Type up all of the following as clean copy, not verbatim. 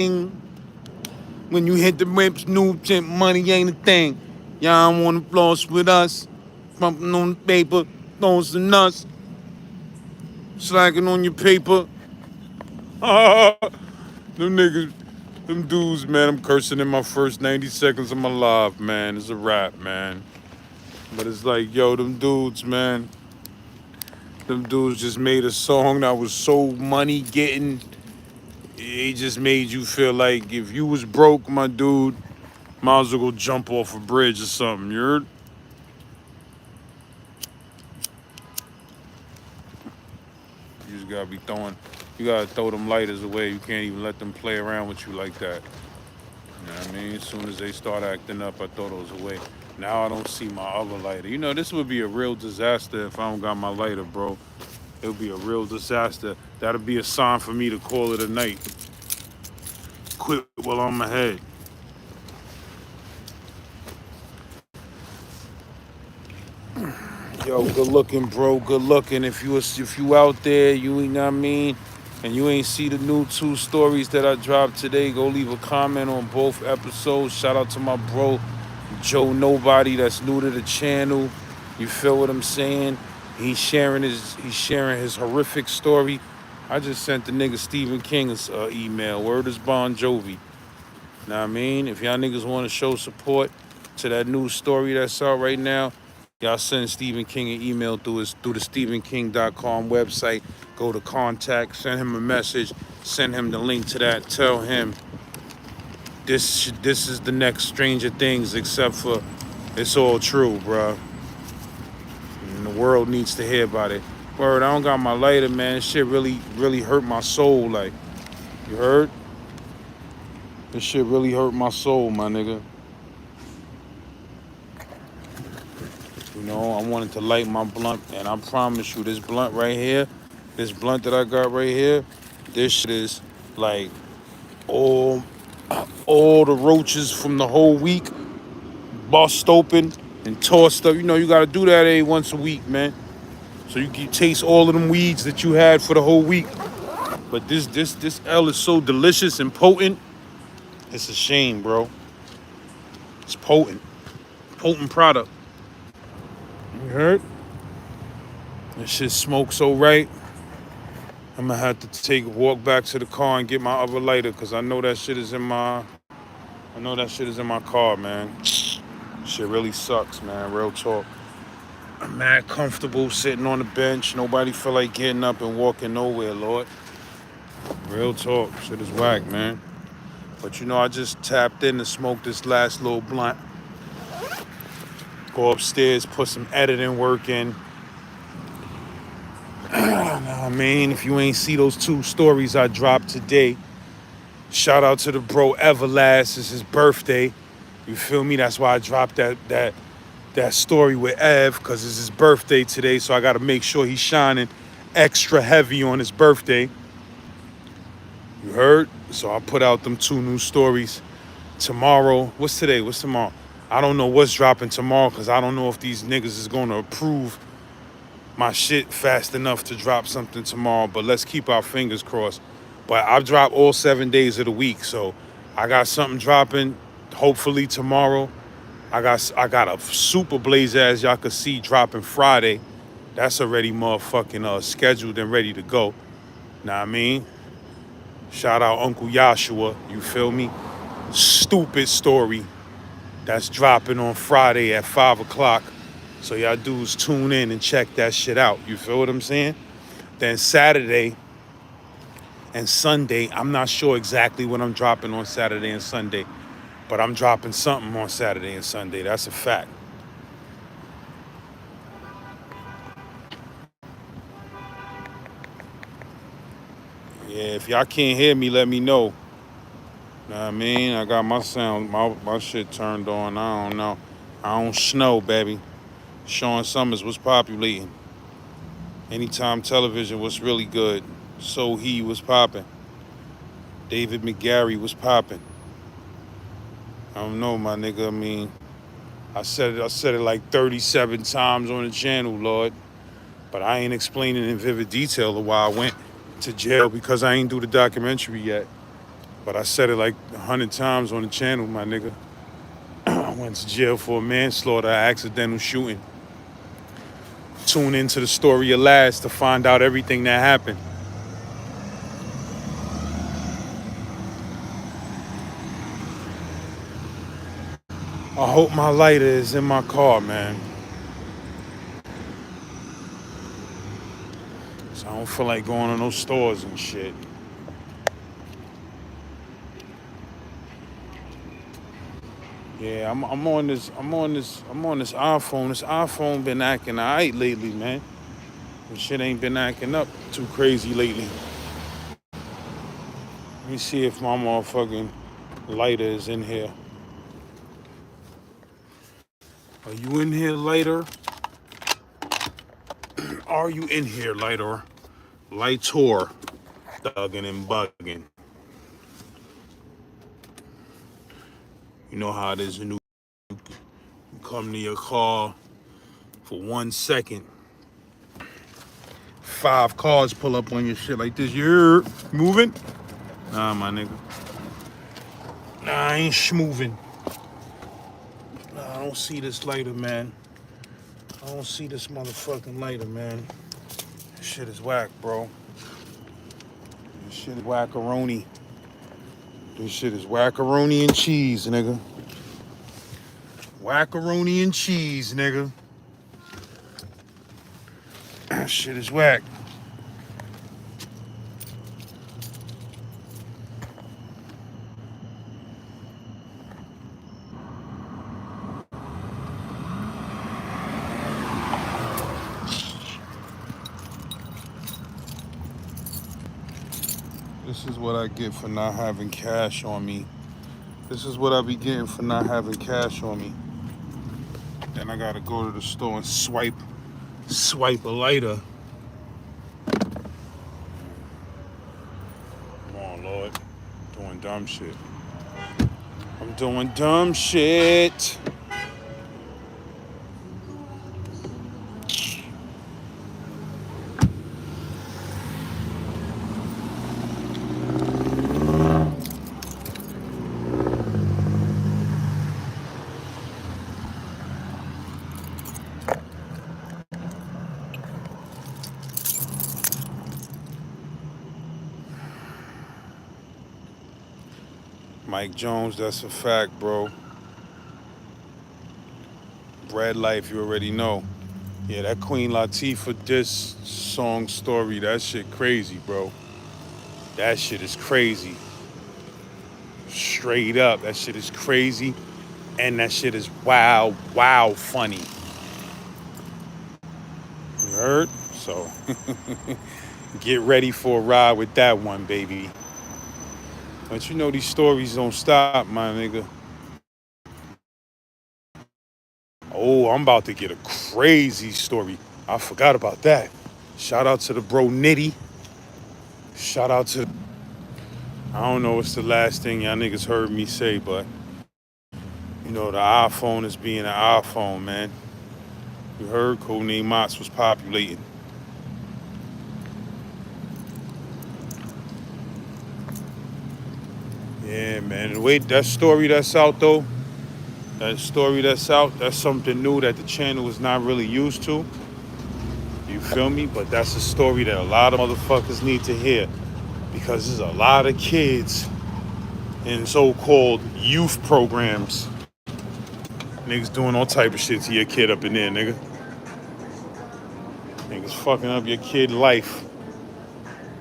When you hit the rips, new tip, money ain't a thing. Y'all wanna floss with us? Pumping on the paper, throwing some nuts, slacking on your paper. Them niggas, them dudes, man, I'm cursing in my first 90 seconds of my life, man. It's a rap, man. But it's like, yo, them dudes, man. Them dudes just made a song that was so money getting. It just made you feel like if you was broke, my dude, might as well go jump off a bridge or something. You heard? You just gotta be throwing. You gotta throw them lighters away. You can't even let them play around with you like that. You know what I mean? As soon as they start acting up, I throw those away. Now I don't see my other lighter. You know, this would be a real disaster if I don't got my lighter, bro. It would be a real disaster. That'll be a sign for me to call it a night. Quit while I'm ahead. Yo, good looking, bro. Good looking. If you out there, you ain't know what I mean, and you ain't see the new 2 stories that I dropped today, go leave a comment on both episodes. Shout out to my bro Joe Nobody that's new to the channel. You feel what I'm saying? He's sharing his horrific story. I just sent the nigga Stephen King a email. Word is Bon Jovi. Know what I mean? If y'all niggas want to show support to that new story that's out right now, y'all send Stephen King an email through the StephenKing.com website. Go to contact, send him a message, send him the link to that. Tell him this is the next Stranger Things, except for it's all true, bruh. And the world needs to hear about it. Word, I don't got my lighter, man. Shit really hurt my soul. Like, you heard? This shit really hurt my soul, my nigga. You know, I wanted to light my blunt, and I promise you, this blunt right here, this blunt that I got right here, this shit is like all all the roaches from the whole week bust open and tossed up. You know, you gotta do that every once a week, man. So you can taste all of them weeds that you had for the whole week. But this L is so delicious and potent. It's a shame, bro. It's potent. Potent product. You heard? This shit smokes so right. I'm gonna have to take a walk back to the car and get my other lighter, cause I know that shit is in my car, man. Shit really sucks, man. Real talk. I'm mad comfortable sitting on the bench. Nobody feel like getting up and walking nowhere, Lord. Real talk. Shit is whack, man. But you know, I just tapped in to smoke this last little blunt. Go upstairs, put some editing work in. I mean, if you ain't see those 2 stories I dropped today, shout out to the bro Everlast. It's his birthday. You feel me? That's why I dropped that story with Ev, because it's his birthday today. So I got to make sure he's shining extra heavy on his birthday. You heard? So I put out them 2 new stories. Tomorrow, what's today? What's tomorrow? I don't know what's dropping tomorrow, because I don't know if these niggas is going to approve my shit fast enough to drop something tomorrow. But let's keep our fingers crossed. But I've dropped all 7 days of the week, so I got something dropping hopefully tomorrow. I got a super blazer, as y'all can see, dropping Friday. That's already motherfucking scheduled and ready to go. Know what I mean? Shout out Uncle Joshua, you feel me? Stupid story that's dropping on Friday at 5 o'clock. So y'all dudes tune in and check that shit out. You feel what I'm saying? Then Saturday and Sunday, I'm not sure exactly what I'm dropping on Saturday and Sunday, but I'm dropping something on Saturday and Sunday. That's a fact. Yeah, if y'all can't hear me, let me know. Know what I mean? I got my sound, my shit turned on. I don't know. I don't snow, baby. Sean Summers was populating. Anytime Television was really good. So He was popping. David McGarry was popping. I don't know, my nigga. I mean, I said it like 37 times on the channel, Lord. But I ain't explaining in vivid detail of why I went to jail, because I ain't do the documentary yet. But I said it like 100 times on the channel, my nigga. I went to jail for manslaughter, accidental shooting. Tune into the story of last to find out everything that happened. I hope my lighter is in my car, man. So I don't feel like going to those stores and shit. Yeah, I'm on this iPhone. This iPhone been acting alright lately, man. This shit ain't been acting up too crazy lately. Let me see if my motherfucking lighter is in here. Are you in here, lighter? Are you in here, lighter? Lighter. Thugging and bugging. You know how it is when you come to your car for 1 second. 5 cars pull up on your shit like this. You're moving? Nah, my nigga. Nah, I ain't schmoving. Nah, I don't see this lighter, man. I don't see this motherfucking lighter, man. This shit is whack, bro. This shit is wackaroni. This shit is wackaroni and cheese, nigga. Wackaroni and cheese, nigga. This shit is whack. This is what I get for not having cash on me. This is what I be getting for not having cash on me. Then I gotta go to the store and swipe a lighter. Come on, Lord. Doing dumb shit. I'm doing dumb shit. Mike Jones, that's a fact, bro. Bread Life, you already know. Yeah, that Queen Latifah diss song story, that shit crazy, bro. That shit is crazy. Straight up, that shit is crazy. And that shit is wow funny. You heard? So, get ready for a ride with that one, baby. But you know these stories don't stop, my nigga. Oh, I'm about to get a crazy story. I forgot about that. Shout out to the bro Nitty. Shout out to... I don't know what's the last thing y'all niggas heard me say, but... You know, the iPhone is being an iPhone, man. You heard Codename Mots was populating. Yeah, man. The way that story that's out, though, that's something new that the channel is not really used to. You feel me? But that's a story that a lot of motherfuckers need to hear. Because there's a lot of kids in so-called youth programs. Niggas doing all type of shit to your kid up in there, nigga. Niggas fucking up your kid life.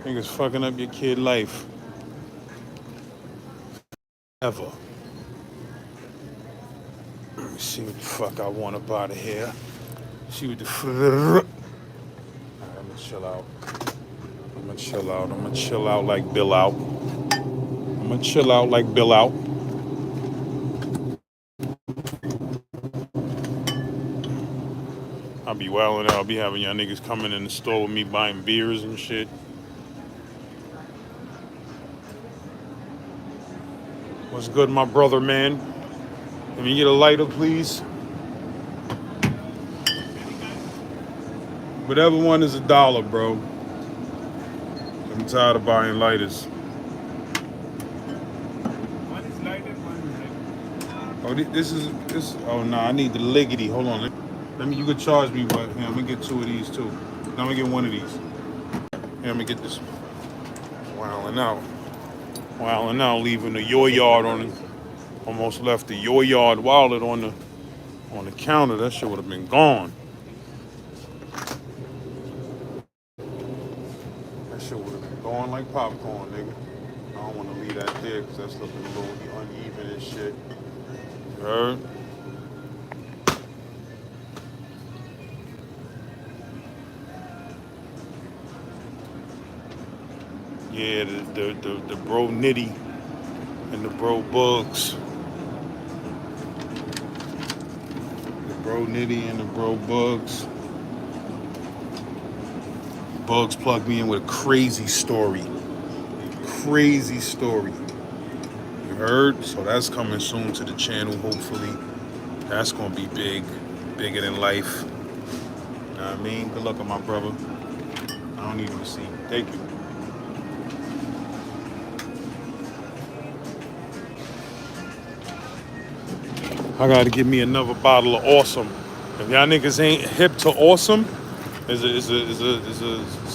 Niggas fucking up your kid life. Ever. Let me see what the fuck I want up out of here. See what the fuck. Alright, I'm gonna chill out. I'm gonna chill out like Bill out. I'm gonna chill out like Bill out. I'll be wildin' out. I'll be having y'all niggas coming in the store with me buying beers and shit. What's good, my brother, man? Let me get a lighter, please. Whatever one is $1, bro. I'm tired of buying lighters. Oh, this. Oh no, I need the liggity. Hold on. Let me. You could charge me, but here, I'm gonna get two of these too. No, I'm gonna get one of these. Here, I'm gonna get this. Wilding out. Wilding out. Leaving the your yard on it. Almost left the your yard wallet on the counter. That shit would have been gone. That shit would have been gone like popcorn, nigga. I don't want to leave that there because that's looking a little uneven and shit. You heard? Yeah, the bro Nitty and the bro Bugs. The bro Nitty and the bro Bugs. Bugs plugged me in with a crazy story. Crazy story. You heard? So that's coming soon to the channel, hopefully. That's gonna be big. Bigger than life. You know what I mean? Good luck on my brother. I don't need a receipt. Thank you. I gotta get me another bottle of Awesome. If y'all niggas ain't hip to Awesome, it's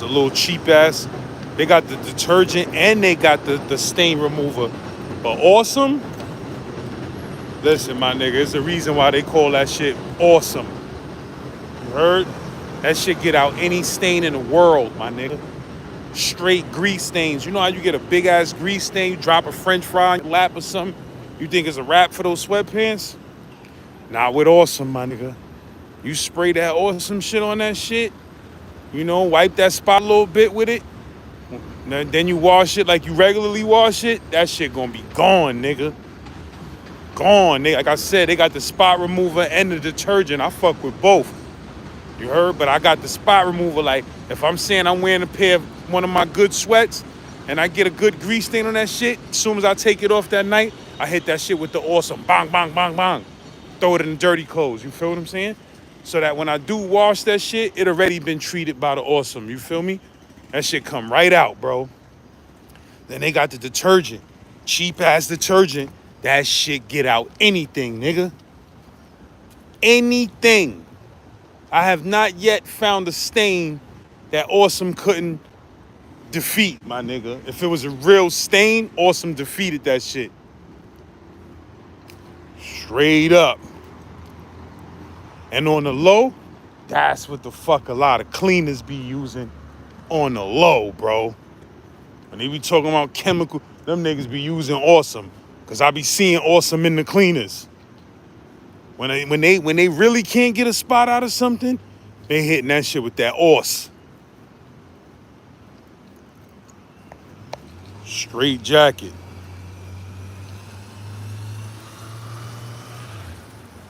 a little cheap ass. They got the detergent and they got the stain remover. But Awesome, listen, my nigga, it's the reason why they call that shit Awesome. You heard? That shit get out any stain in the world, my nigga. Straight grease stains. You know how you get a big ass grease stain, you drop a French fry in your lap or something? You think it's a wrap for those sweatpants? Not with Awesome, my nigga. You spray that Awesome shit on that shit, you know, wipe that spot a little bit with it. Then you wash it like you regularly wash it. That shit gonna be gone, nigga. Gone. Like I said, they got the spot remover and the detergent. I fuck with both. You heard? But I got the spot remover. Like, if I'm saying I'm wearing a pair of one of my good sweats and I get a good grease stain on that shit, as soon as I take it off that night, I hit that shit with the Awesome. Bang, bang, bang, bang. Throw it in the dirty clothes. You feel what I'm saying? So that when I do wash that shit, it already been treated by the Awesome. You feel me? That shit come right out, bro. Then they got the detergent. Cheap ass detergent. That shit get out anything, nigga. Anything. I have not yet found a stain that Awesome couldn't defeat, my nigga. If it was a real stain, Awesome defeated that shit. Straight up. And on the low, that's what the fuck a lot of cleaners be using on the low, bro. When they be talking about chemical, them niggas be using Awesome. Cause I be seeing Awesome in the cleaners. When they really can't get a spot out of something, they hitting that shit with that Awesome. Straight jacket.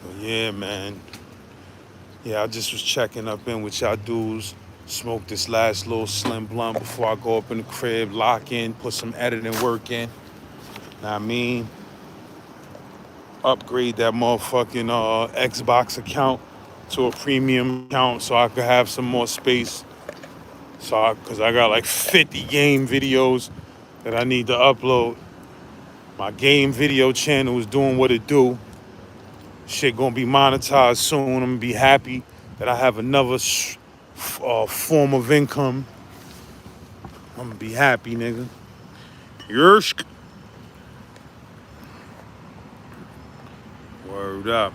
But yeah, man. Yeah, I just was checking up in with y'all dudes. Smoke this last little slim blunt before I go up in the crib, lock in, put some editing work in. Know what I mean? Upgrade that motherfucking Xbox account to a premium account so I could have some more space. Cause I got like 50 game videos that I need to upload. My game video channel is doing what it do. Shit gonna be monetized soon. I'm gonna be happy that I have another form of income. I'm gonna be happy, nigga. Yersk. Word up.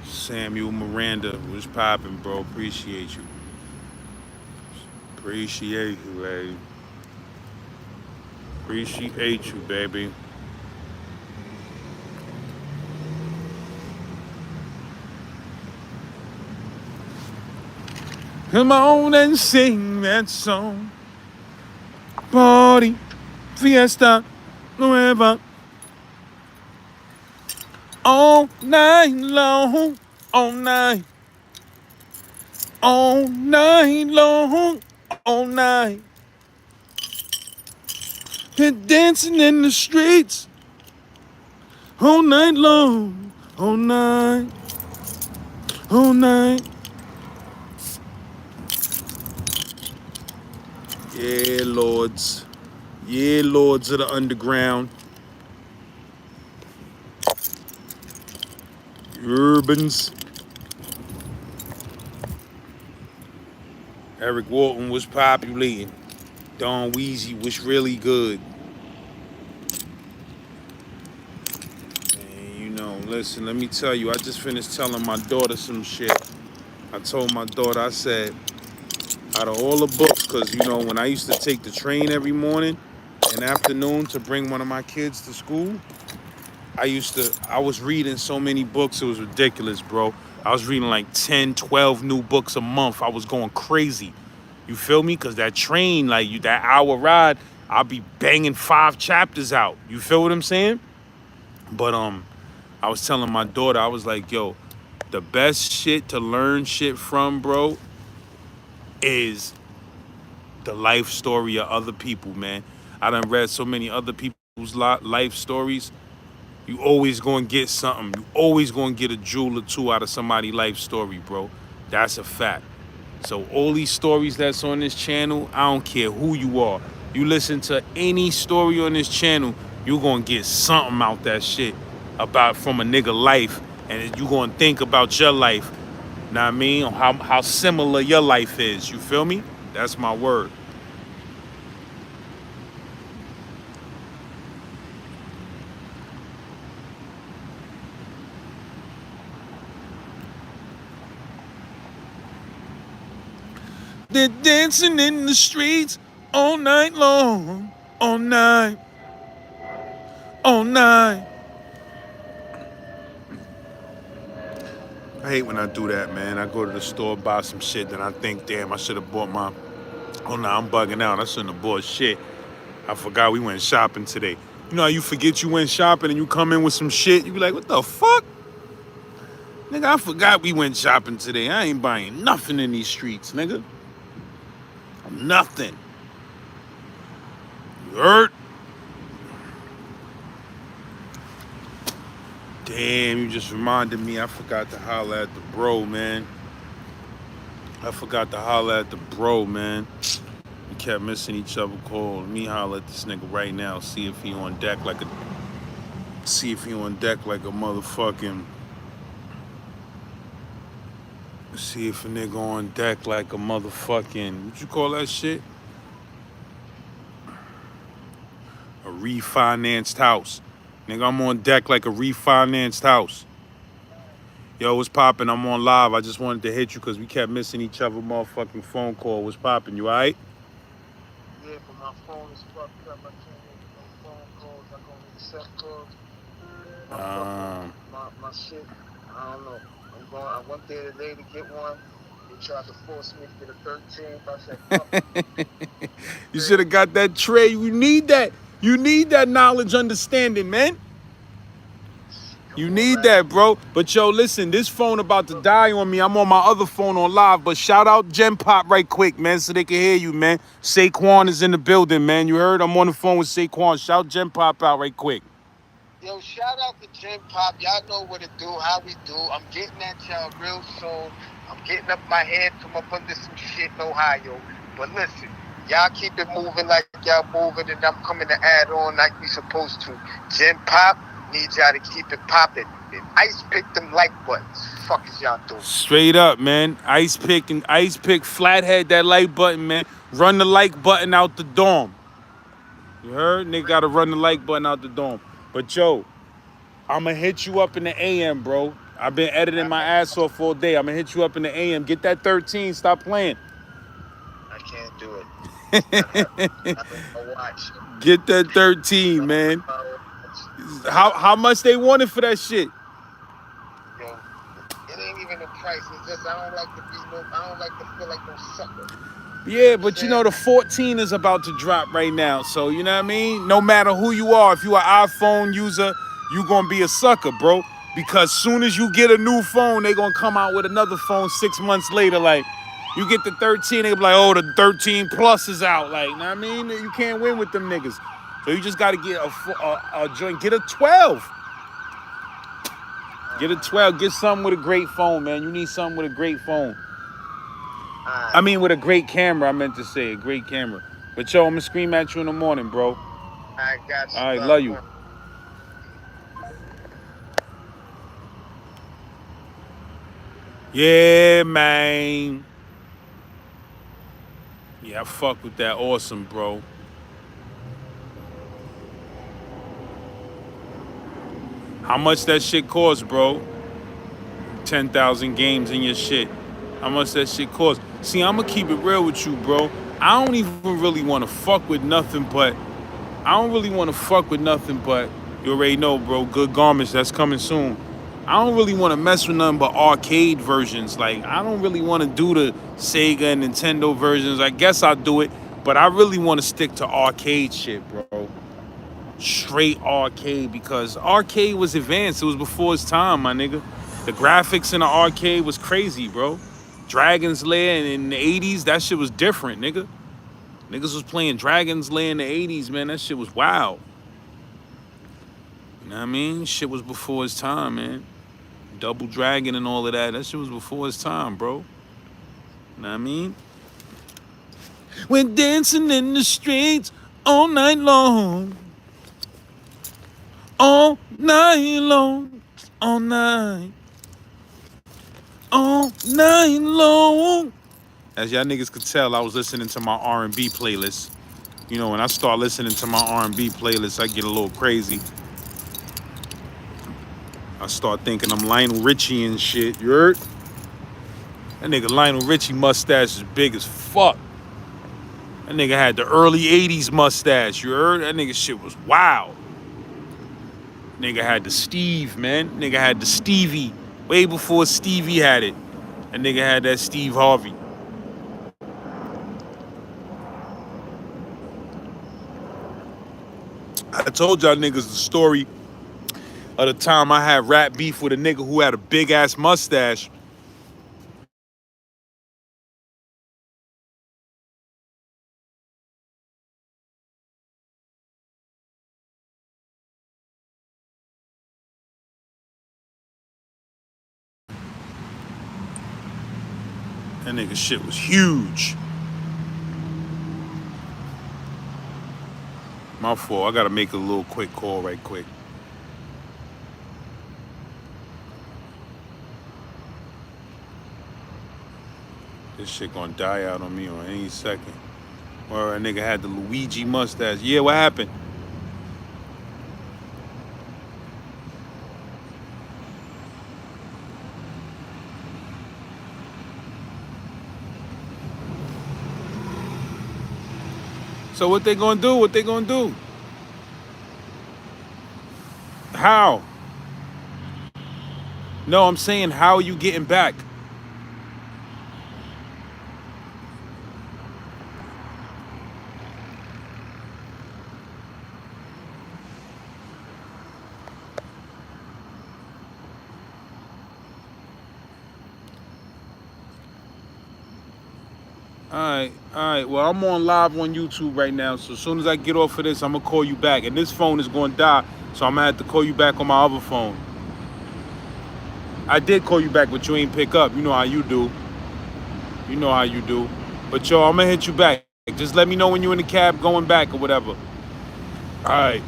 Samuel Miranda was popping, bro. Appreciate you. Appreciate you, baby. Appreciate you, baby. Come on and sing that song. Party, fiesta, nueva. All night long, all night. All night long, all night. And dancing in the streets. All night long, all night. All night. Yeah, lords. Yeah, lords of the underground. Urbans. Eric Walton was populating. Don Weezy was really good. And listen, let me tell you, I just finished telling my daughter some shit. I told my daughter, I said, out of all the books, because, when I used to take the train every morning and afternoon to bring one of my kids to school, I was reading so many books, it was ridiculous, bro. I was reading like 10, 12 new books a month. I was going crazy. You feel me? Because that train, like that hour ride, I'll be banging 5 chapters out. You feel what I'm saying? But I was telling my daughter, I was like, yo, the best shit to learn shit from, bro, is the life story of other people, man. I done read so many other people's life stories. You always gonna get something. You always gonna get a jewel or two out of somebody's life story, bro. That's a fact. So all these stories that's on this channel, I don't care who you are. You listen to any story on this channel, you gonna get something out that shit about from a nigga life, and you gonna think about your life. Know what I mean? How similar your life is. You feel me? That's my word. They're dancing in the streets all night long, all night, all night. I hate when I do that, man. I go to the store, buy some shit, then I think, damn, I should have bought my. Oh, no, I'm bugging out. I shouldn't have bought shit. I forgot we went shopping today. You know how you forget you went shopping and you come in with some shit? You be like, what the fuck? Nigga, I forgot we went shopping today. I ain't buying nothing in these streets, nigga. Nothing. You heard? Damn, you just reminded me. I forgot to holler at the bro, man. I forgot to holler at the bro, man. We kept missing each other calls. Let me holler at this nigga right now. See if he on deck like a. See if he on deck like a motherfucking. See if a nigga on deck like a motherfucking. What you call that shit? A refinanced house. Nigga, I'm on deck like a refinanced house. Yo, what's poppin'? I'm on live. I just wanted to hit you because we kept missing each other motherfucking phone call. What's poppin'? You alright? Yeah, but my phone is fucked up. I can't make no phone calls. I can only accept calls. My fucking, my shit, I don't know. I went there today to get one. They tried to force me to get a 13th. I said, fuck it. You should have got that tray. You need that. You need that knowledge, understanding, man. You need that, bro. But yo, listen, this phone about to die on me. I'm on my other phone on live, but shout out Genpop right quick, man, so they can hear you, man. Saquon is in the building, man. You heard? I'm on the phone with Saquon. Shout Genpop out right quick. Yo, shout out to Gen Pop. Y'all know what to do, how we do. I'm getting at y'all real soon. I'm getting up my head from up under some shit in Ohio. But listen, y'all keep it moving like y'all moving, and I'm coming to add on like we supposed to. Gen Pop needs y'all to keep it popping. And ice pick them like buttons. Fuck is y'all doing? Straight up, man. Ice pick, flathead that like button, man. Run the like button out the dorm. You heard? Nigga gotta run the like button out the dorm. But yo, I'ma hit you up in the AM, bro. I've been editing my ass off all day. I'ma hit you up in the AM. Get that 13. Stop playing. I can't do it. I don't watch. Get that 13, man. How much they wanted for that shit? Yo, it ain't even the price. It's just I don't like to be I don't like to feel like no sucker. Yeah, but you know the 14 is about to drop right now. So you know what I mean? No matter who you are, if you an iPhone user, you gonna be a sucker, bro. Because soon as you get a new phone, they gonna come out with another phone 6 months later. Like, you get the 13, they be like, oh, the 13 Plus is out. Like, you know what I mean? You can't win with them niggas. So you just gotta get a joint. Get a 12. Get a 12. Get something with a great phone, man. You need something with a great phone. I mean, with a great camera, I meant to say. A great camera. But yo, I'm gonna scream at you in the morning, bro. I got All you, right, love. love you. One. Yeah, man. Yeah, I fuck with that. Awesome, bro. How much that shit cost, bro? 10,000 games in your shit. How much that shit cost? See, I'm gonna keep it real with you, bro. I don't even really want to fuck with nothing but. I don't really want to fuck with nothing but. You already know, bro. Good garments. That's coming soon. I don't really want to mess with nothing but arcade versions. Like, I don't really want to do the Sega and Nintendo versions. I guess I'll do it, but I really want to stick to arcade shit, bro. Straight arcade, because arcade was advanced. It was before its time, my nigga. The graphics in the arcade was crazy, bro. Dragon's Lair in the 80s, that shit was different, nigga. Niggas was playing Dragon's Lair in the 80s, man. That shit was wild. You know what I mean? Shit was before its time, man. Double Dragon and all of that. That shit was before its time, bro. You know what I mean? We're dancing in the streets all night long. All night long. All night. All night long. As y'all niggas could tell, I was listening to my R&B playlist. You know, when I start listening to my R&B playlist, I get a little crazy. I start thinking I'm Lionel Richie and shit. You heard? That nigga Lionel Richie mustache is big as fuck. That nigga had the early 80s mustache. You heard? That nigga shit was wild. Nigga had the Steve, man. Nigga had the Stevie. Way before Stevie had it. That nigga had that Steve Harvey. I told y'all niggas the story of the time I had rap beef with a nigga who had a big ass mustache. That nigga shit was huge. My fault. I gotta make a little quick call right quick. This shit gonna die out on me on any second. Or a nigga had the Luigi mustache. Yeah, what happened? So what they gonna do? What they gonna do? How? No, I'm saying how are you getting back? All right. Well, I'm on live on YouTube right now. So as soon as I get off of this, I'm gonna call you back. And this phone is gonna die, so I'm gonna have to call you back on my other phone. I did call you back, but you ain't pick up. You know how you do. You know how you do. But yo, I'm gonna hit you back. Just let me know when you're in the cab going back or whatever. All right.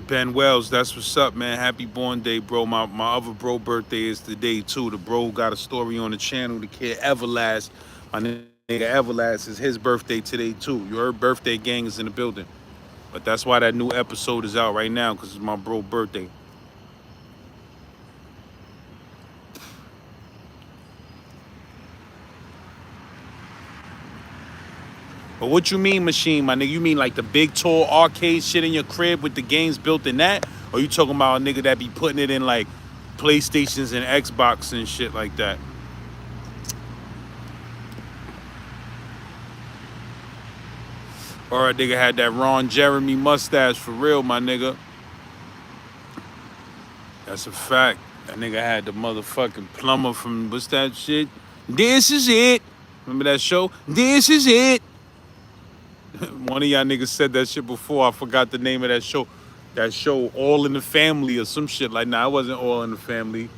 Ben Wells, that's what's up, man. Happy born day, bro. My other bro birthday is today too. The bro got a story on the channel. The kid Everlast, my nigga Everlast, is his birthday today too. You heard? Birthday gang is in the building. But that's why that new episode is out right now, because it's my bro birthday. But what you mean machine, my nigga? You mean like the big tall arcade shit in your crib with the games built in that? Or you talking about a nigga that be putting it in like PlayStations and Xbox and shit like that? Or a nigga had that Ron Jeremy mustache for real, my nigga. That's a fact. That nigga had the motherfucking plumber from, what's that shit? This is it. Remember that show? This is it. One of y'all niggas said that shit before. I forgot the name of that show. That show, All in the Family or some shit like that. Nah, it wasn't All in the Family.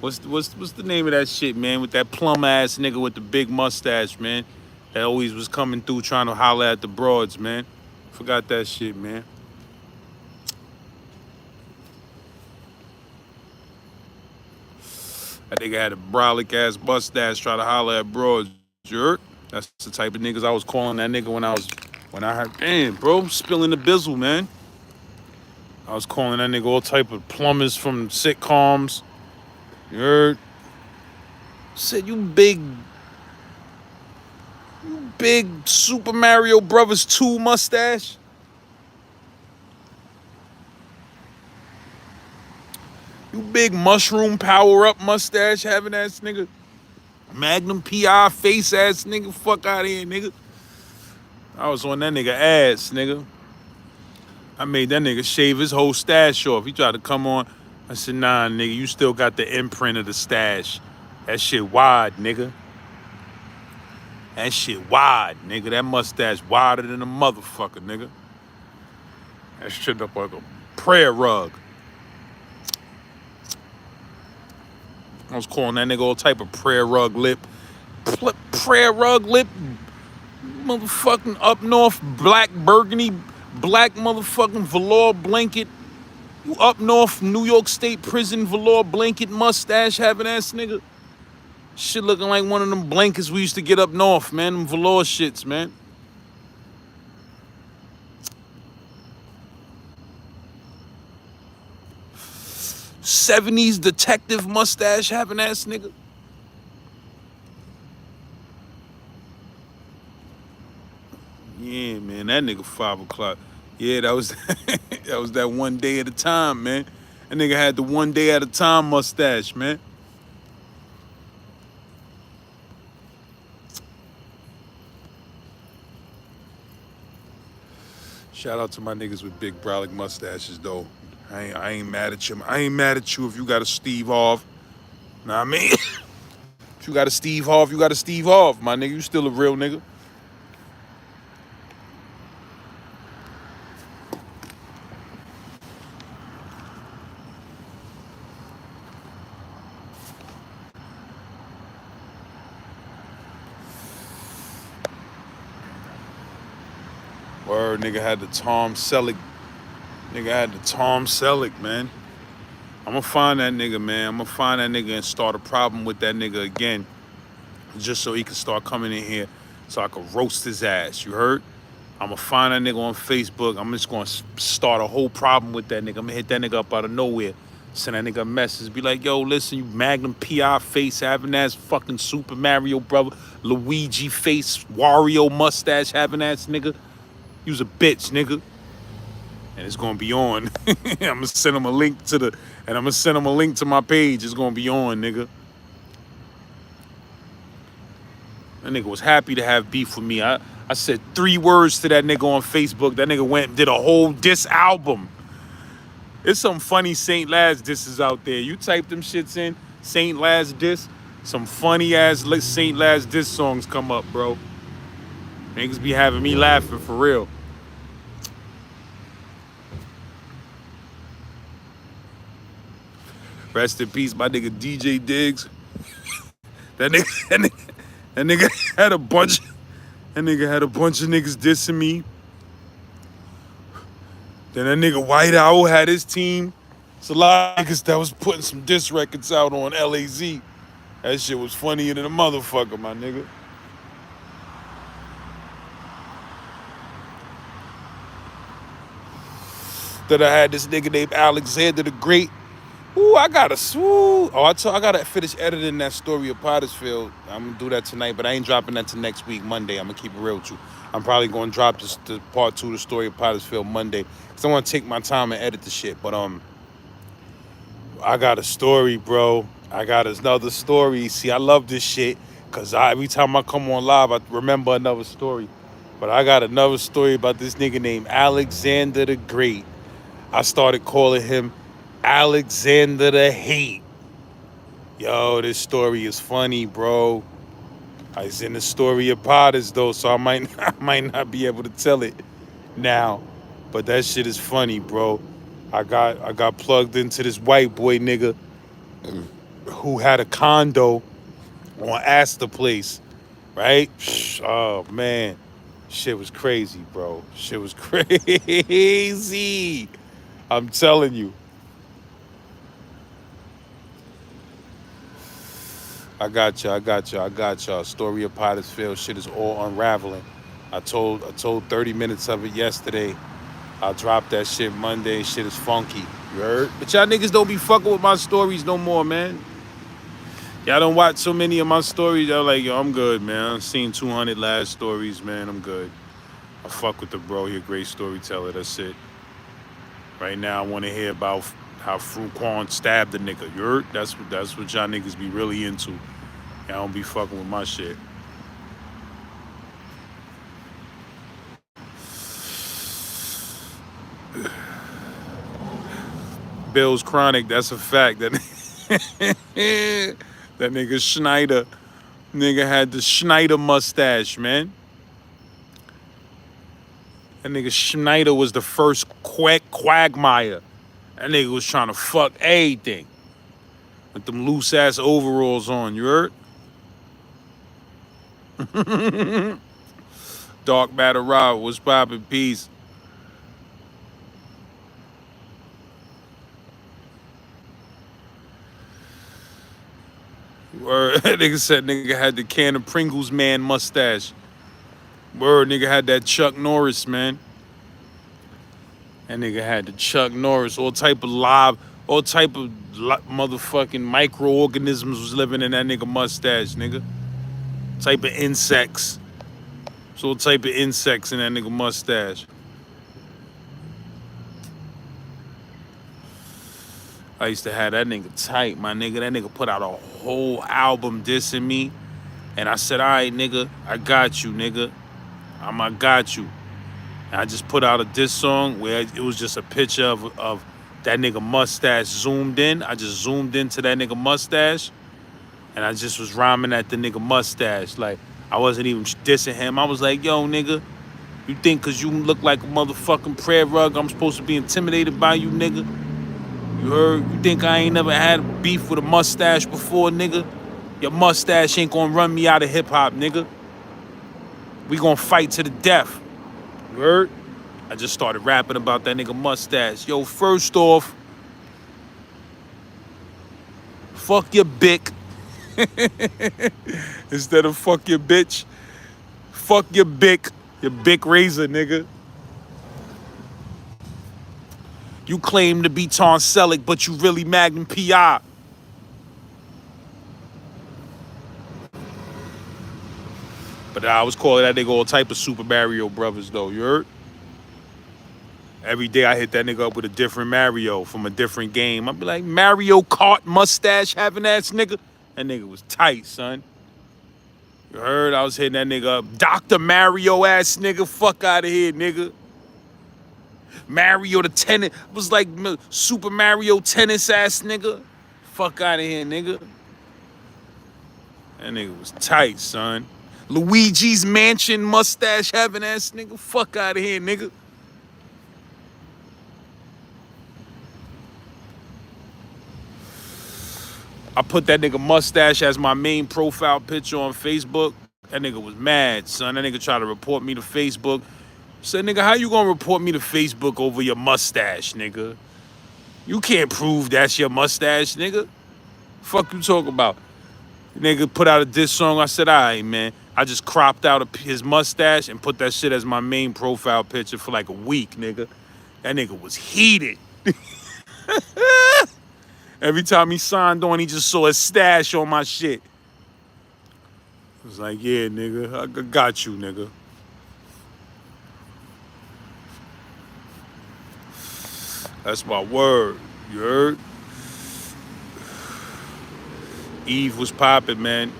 What's the name of that shit, man? With that plum ass nigga with the big mustache, man. That always was coming through trying to holler at the broads, man. Forgot that shit, man. That nigga had a brolic ass mustache trying to holler at broads. Jerk. That's the type of niggas I was calling that nigga when I heard, damn, bro, spilling the bizzle, man. I was calling that nigga all type of plumbers from sitcoms. You heard? Said you big Super Mario Brothers 2 mustache. You big mushroom power up mustache having ass nigga. Magnum PI face ass nigga. Fuck out of here, nigga. I was on that nigga ass, nigga. I made that nigga shave his whole stash off. He tried to come on. I said, nah, nigga, you still got the imprint of the stash. That shit wide, nigga. That shit wide, nigga. That mustache wider than a motherfucker, nigga. That shit up like a prayer rug. I was calling that nigga all type of prayer rug lip. Prayer rug lip. Motherfucking up north black burgundy, black motherfucking velour blanket. You up north New York State prison velour blanket mustache having ass nigga. Shit looking like one of them blankets we used to get up north, man. Them velour shits, man. '70s detective mustache having ass nigga. Yeah, man, that nigga 5 o'clock. Yeah, that was that was that one day at a time, man. That nigga had the one day at a time mustache, man. Shout out to my niggas with big brolic mustaches, though. I ain't mad at you. I ain't mad at you if you got a Steve Harv. Know what I mean? If you got a Steve Harv, you got a Steve Harv, my nigga. You still a real nigga. Word, nigga had the Tom Selleck. Nigga had the Tom Selleck, man. I'ma find that nigga, man. I'ma find that nigga and start a problem with that nigga again. Just so he can start coming in here so I can roast his ass. You heard? I'ma find that nigga on Facebook. I'm just gonna start a whole problem with that nigga. I'ma hit that nigga up out of nowhere. Send that nigga a message. Be like, yo, listen, you Magnum PI face having ass fucking Super Mario brother, Luigi face, Wario mustache having ass nigga. You's a bitch, nigga. And it's gonna be on. I'm gonna send him a link to my page. It's gonna be on, nigga. That nigga was happy to have beef with me. I said 3 words to that nigga on Facebook. That nigga went and did a whole diss album. There's some funny Saint Laz disses out there. You type them shits in, Saint Laz diss, some funny ass Saint Laz diss songs come up, bro. Niggas be having me laughing for real. Rest in peace, my nigga DJ Diggs. That nigga had a bunch of niggas dissing me. Then that nigga White Owl had his team. It's a lot of niggas that was putting some diss records out on LAZ. That shit was funnier than a motherfucker, my nigga. That I had this nigga named Alexander the Great. Ooh, I gotta finish editing that story of Pottersfield. I'm gonna do that tonight, but I ain't dropping that till next week, Monday. I'm gonna keep it real with you. I'm probably gonna drop the part 2 of the story of Pottersfield Monday. Cause I wanna take my time and edit the shit. But I got a story, bro. I got another story. See, I love this shit. Cause every time I come on live, I remember another story. But I got another story about this nigga named Alexander the Great. I started calling him Alexander the Hate. Yo, this story is funny, bro. It's in the story of Potters though, so I might not be able to tell it now. But that shit is funny, bro. I got plugged into this white boy nigga who had a condo on Astor Place, right? Oh man, shit was crazy, bro. Shit was crazy. I'm telling you. I got y'all. Story of Pottersville. Shit is all unraveling. I told 30 minutes of it yesterday. I'll drop that shit Monday. Shit is funky. You heard? But y'all niggas don't be fucking with my stories no more, man. Y'all don't watch so many of my stories. Y'all like, yo, I'm good, man. I've seen 200 last stories, man. I'm good. I fuck with the bro. He a great storyteller. That's it. Right now, I want to hear about how Fruquan stabbed the nigga. You heard? That's what y'all niggas be really into. Y'all don't be fucking with my shit. Bill's Chronic, that's a fact. That that nigga Schneider. Nigga had the Schneider mustache, man. That nigga Schneider was the first quagmire. That nigga was trying to fuck everything. With them loose ass overalls on, you heard? Dark Matter Rob, what's poppin'? Peace. Word. Nigga said nigga had the can of Pringles man mustache. Word, nigga had that Chuck Norris, man. That nigga had the Chuck Norris, all type of motherfucking microorganisms was living in that nigga mustache, nigga. Type of insects. So type of insects in that nigga mustache. I used to have that nigga tight, my nigga. That nigga put out a whole album dissing me. And I said, all right, nigga, I got you, nigga. I got you. And I just put out a diss song where it was just a picture of that nigga mustache zoomed in. I just zoomed into that nigga mustache. And I just was rhyming at the nigga mustache. Like, I wasn't even dissing him. I was like, yo, nigga, you think because you look like a motherfucking prayer rug, I'm supposed to be intimidated by you, nigga? You heard? You think I ain't never had beef with a mustache before, nigga? Your mustache ain't gonna run me out of hip-hop, nigga. We gonna fight to the death. You heard? I just started rapping about that nigga mustache. Yo, first off, fuck your bick. Instead of fuck your bitch, fuck your bick razor, nigga. You claim to be tonsilic, but you really Magnum PI. But I was calling that nigga all type of Super Mario Brothers, though. You heard? Every day I hit that nigga up with a different Mario from a different game. I'd be like, Mario Kart mustache having ass nigga. That nigga was tight, son. You heard? I was hitting that nigga up. Dr. Mario ass nigga. Fuck out of here, nigga. Mario the tennis. Was like Super Mario tennis ass nigga. Fuck out of here, nigga. That nigga was tight, son. Luigi's Mansion mustache having ass nigga. Fuck out of here, nigga. I put that nigga mustache as my main profile picture on Facebook. That nigga was mad, son. That nigga tried to report me to Facebook. Said, nigga, how you gonna report me to Facebook over your mustache, nigga? You can't prove that's your mustache, nigga. Fuck you talking about? Nigga put out a diss song. I said, all right, man. I just cropped out his mustache and put that shit as my main profile picture for like a week, nigga. That nigga was heated. Every time he signed on, he just saw a stash on my shit. I was like, yeah, nigga, I got you, nigga. That's my word. You heard? Eve was popping, man.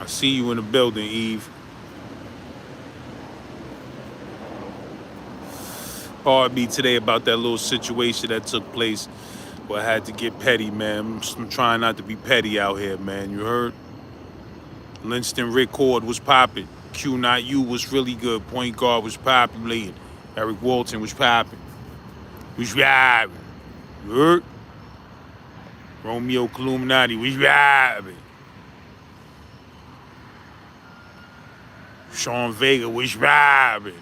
I see you in the building, Eve. Hard me today about that little situation that took place where I had to get petty, man. I'm trying not to be petty out here, man. You heard? Linston Rickord was popping. Q Not You was really good. Point guard was populating. Eric Walton was popping. Was popping. You heard? Romeo Illuminati, we robbing. Sean Vega, we robbing.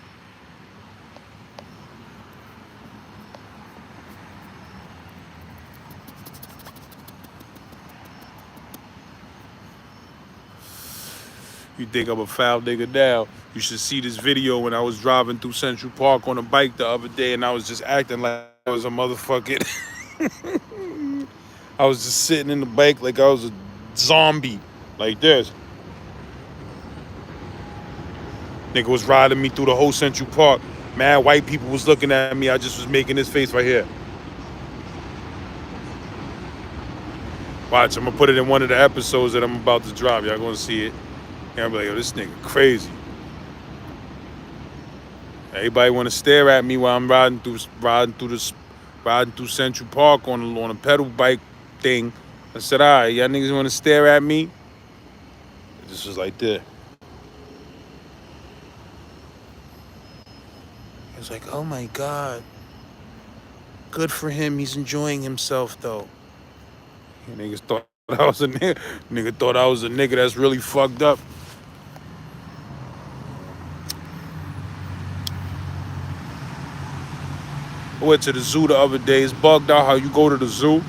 You think I'm a foul nigga now? You should see this video when I was driving through Central Park on a bike the other day, and I was just acting like I was a motherfucking. I was just sitting in the bike like I was a zombie, like this. Nigga was riding me through the whole Central Park. Mad white people was looking at me. I just was making this face right here. Watch, I'm gonna put it in one of the episodes that I'm about to drop. Y'all gonna see it. And I'm like, yo, this nigga crazy. Everybody want to stare at me while I'm riding through Central Park on a pedal bike thing. I said, all right, y'all niggas want to stare at me? This was like that. He was like, oh my God. Good for him. He's enjoying himself though. And niggas thought I was a nigga. Nigga thought I was a nigga that's really fucked up. I went to the zoo the other day. It's bugged out how you go to the zoo.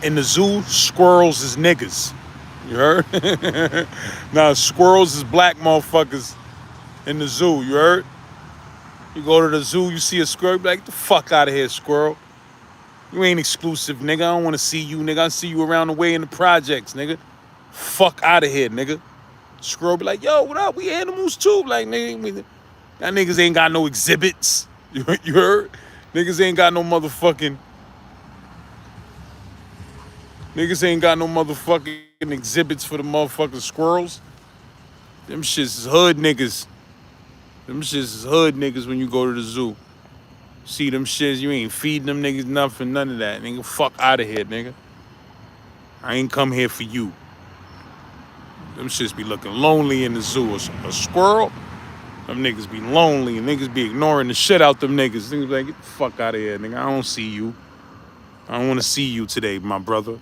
In the zoo, squirrels is niggas. You heard? Nah, squirrels is black motherfuckers in the zoo. You heard? You go to the zoo, you see a squirrel, you be like, get the fuck out of here, squirrel. You ain't exclusive, nigga. I don't want to see you, nigga. I see you around the way in the projects, nigga. Fuck out of here, nigga. Squirrel be like, yo, what up? We animals too. Like, nigga, that niggas ain't got no exhibits. You heard? Niggas ain't got no motherfucking... Niggas ain't got no motherfucking exhibits for the motherfucking squirrels. Them shits is hood niggas. Them shits is hood niggas when you go to the zoo. See them shits, you ain't feeding them niggas nothing, none of that. Nigga, fuck out of here, nigga. I ain't come here for you. Them shits be looking lonely in the zoo. A squirrel, them niggas be lonely and niggas be ignoring the shit out them niggas. Niggas be like, get the fuck out of here, nigga. I don't see you. I don't want to see you today, my brother.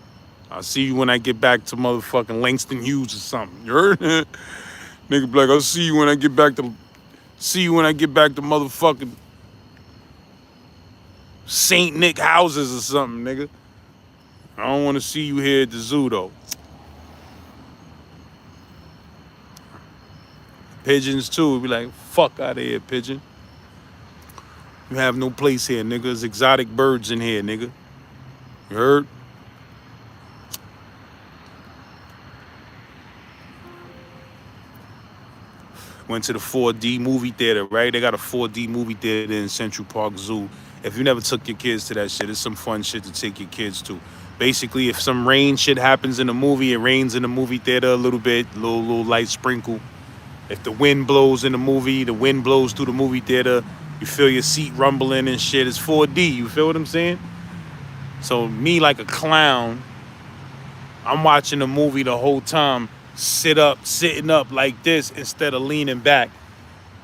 I'll see you when I get back to motherfucking Langston Hughes or something. You heard? Nigga be like, I'll see you when I get back to... See you when I get back to motherfucking... St. Nick houses or something, nigga. I don't want to see you here at the zoo, though. Pigeons, too. Be like, fuck out of here, pigeon. You have no place here, nigga. There's exotic birds in here, nigga. You heard? Went to the 4D movie theater, right? They got a 4D movie theater in Central Park Zoo. If you never took your kids to that shit, it's some fun shit to take your kids to. Basically, if some rain shit happens in the movie, it rains in the movie theater a little bit, little light sprinkle. If the wind blows in the movie, the wind blows through the movie theater. You feel your seat rumbling and shit. It's 4D. You feel what I'm saying? So me, like a clown, I'm watching the movie the whole time, sitting up like this instead of leaning back.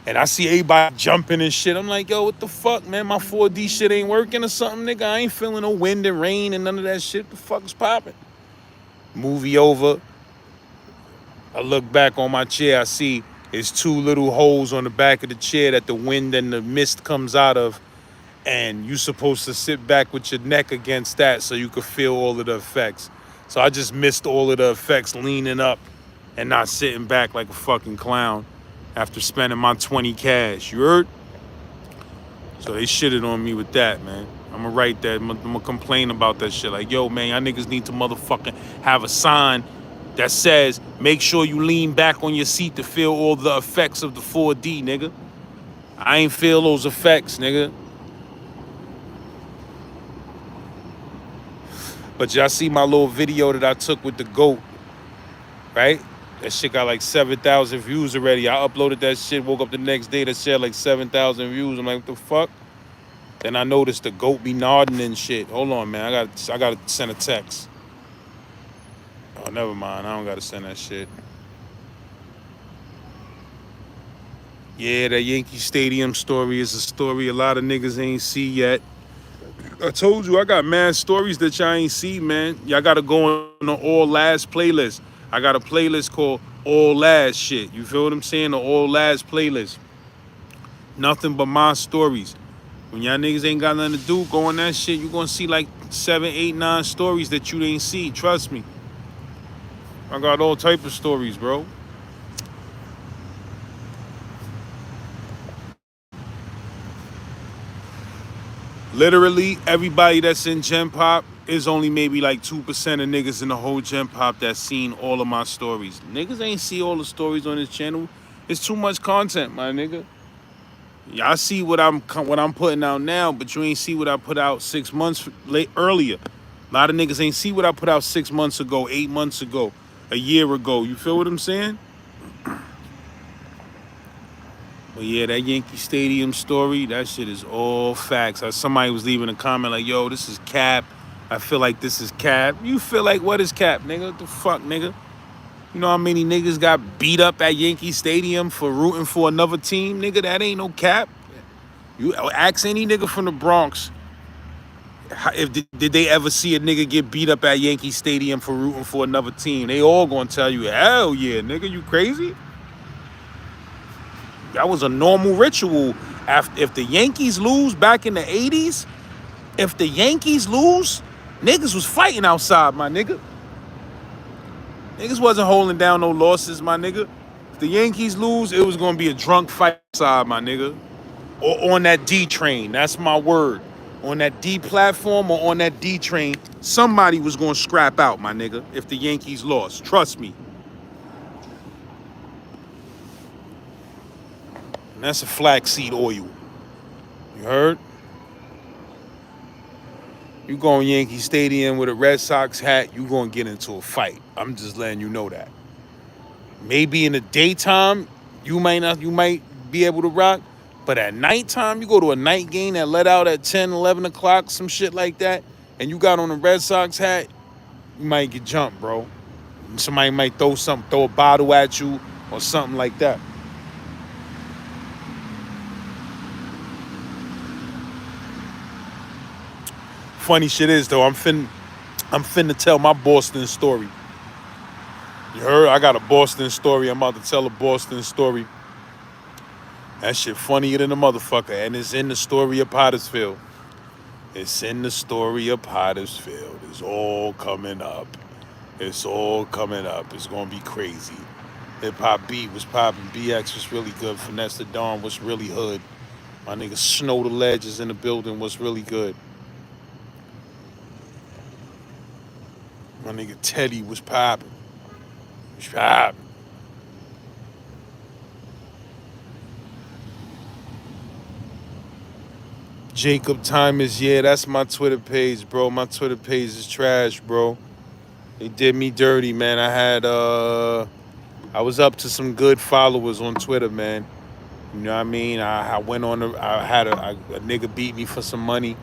And I see everybody jumping and shit. I'm like, yo, what the fuck, man? My 4D shit ain't working or something, nigga. I ain't feeling no wind and rain and none of that shit. The fuck is popping? Movie over. I look back on my chair. I see it's two little holes on the back of the chair that the wind and the mist comes out of. And you supposed to sit back with your neck against that so you could feel all of the effects. So I just missed all of the effects leaning up and not sitting back like a fucking clown after spending my 20 cash. You heard? So they shitted on me with that, man. I'm gonna write that. I'm gonna complain about that shit. Like, yo, man, y'all niggas need to motherfucking have a sign that says, make sure you lean back on your seat to feel all the effects of the 4D, nigga. I ain't feel those effects, nigga. But y'all see my little video that I took with the goat, right? That shit got like 7,000 views already. I uploaded that shit, woke up the next day, that shit had like 7,000 views. I'm like, what the fuck? Then I noticed the goat be nodding and shit. Hold on, man. I gotta send a text. Oh, never mind. I don't gotta send that shit. Yeah, that Yankee Stadium story is a story a lot of niggas ain't see yet. I told you I got mad stories that y'all ain't see, man. Y'all gotta go on the All Last playlist. I got a playlist called All Last shit. You feel what I'm saying? The All Last playlist. Nothing but my stories. When y'all niggas ain't got nothing to do, go on that shit. You gonna see like 7, 8, 9 stories that you ain't see. Trust me. I got all type of stories, bro. Literally, everybody that's in Gen Pop is only maybe like 2% of niggas in the whole Gen Pop that's seen all of my stories. Niggas ain't see all the stories on this channel. It's too much content, my nigga. Y'all see what I'm putting out now, but you ain't see what I put out 6 months late earlier. A lot of niggas ain't see what I put out 6 months ago, 8 months ago, a year ago. You feel what I'm saying? But yeah, that Yankee Stadium story, that shit is all facts. Somebody was leaving a comment like, yo, this is cap. I feel like this is cap. You feel like what is cap, nigga? What the fuck, nigga? You know how many niggas got beat up at Yankee Stadium for rooting for another team? Nigga, that ain't no cap. You ask any nigga from the Bronx, if did they ever see a nigga get beat up at Yankee Stadium for rooting for another team? They all gonna tell you, hell yeah, nigga, you crazy? That was a normal ritual. After if the Yankees lose back in the 80s, if the Yankees lose, niggas was fighting outside, my nigga. Niggas wasn't holding down no losses, my nigga. If the Yankees lose, it was gonna be a drunk fight outside, my nigga. Or on that D train, that's my word. On that D platform or on that D train, somebody was gonna scrap out, my nigga, if the Yankees lost. Trust me. And that's a flaxseed oil. You heard? You go in Yankee Stadium with a Red Sox hat, you gonna get into a fight. I'm just letting you know that. Maybe in the daytime, you might be able to rock. But at nighttime, you go to a night game that let out at 10, 11 o'clock, some shit like that, and you got on a Red Sox hat, you might get jumped, bro. Somebody might throw a bottle at you or something like that. Funny shit is though, I'm finna tell my Boston story. You heard? I got a Boston story. I'm about to tell a Boston story. That shit funnier than a motherfucker, and it's in the story of Pottersville. It's in the story of Pottersville. It's all coming up. It's all coming up. It's gonna be crazy. Hip Hop beat was popping. BX was really good. Finesse the Dawn was really hood. My nigga Snow the Ledges in the building was really good. My nigga Teddy was popping. Was popping. Jacob Timers, yeah, that's my Twitter page, bro. My Twitter page is trash, bro. They did me dirty, man. I was up to some good followers on Twitter, man. You know what I mean? I went on, I had a nigga beat me for some money,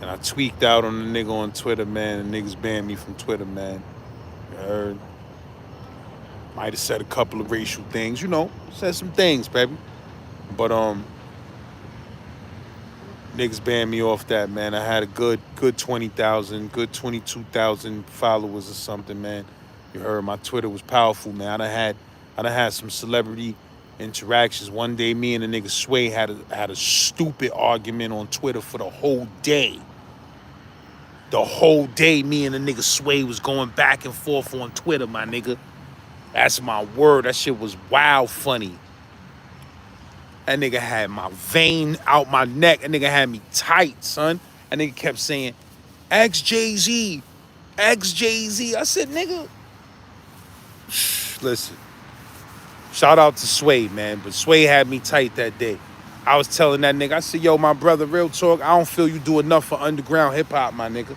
and I tweaked out on the nigga on Twitter, man. And niggas banned me from Twitter, man. You heard? Might have said a couple of racial things, you know, said some things, baby. But niggas banned me off that, man. I had a good 20,000, good 22,000 followers or something, man. You heard? My Twitter was powerful, man. I done had some celebrity interactions. One day, me and the nigga Sway had a stupid argument on Twitter for the whole day. The whole day, me and the nigga Sway was going back and forth on Twitter, my nigga. That's my word. That shit was wild funny. That nigga had my vein out my neck. That nigga had me tight, son. That nigga kept saying, X Jay-Z, X Jay-Z. I said, nigga, listen. Shout out to Sway, man. But Sway had me tight that day. I was telling that nigga, I said, yo, my brother, real talk, I don't feel you do enough for underground hip-hop, my nigga.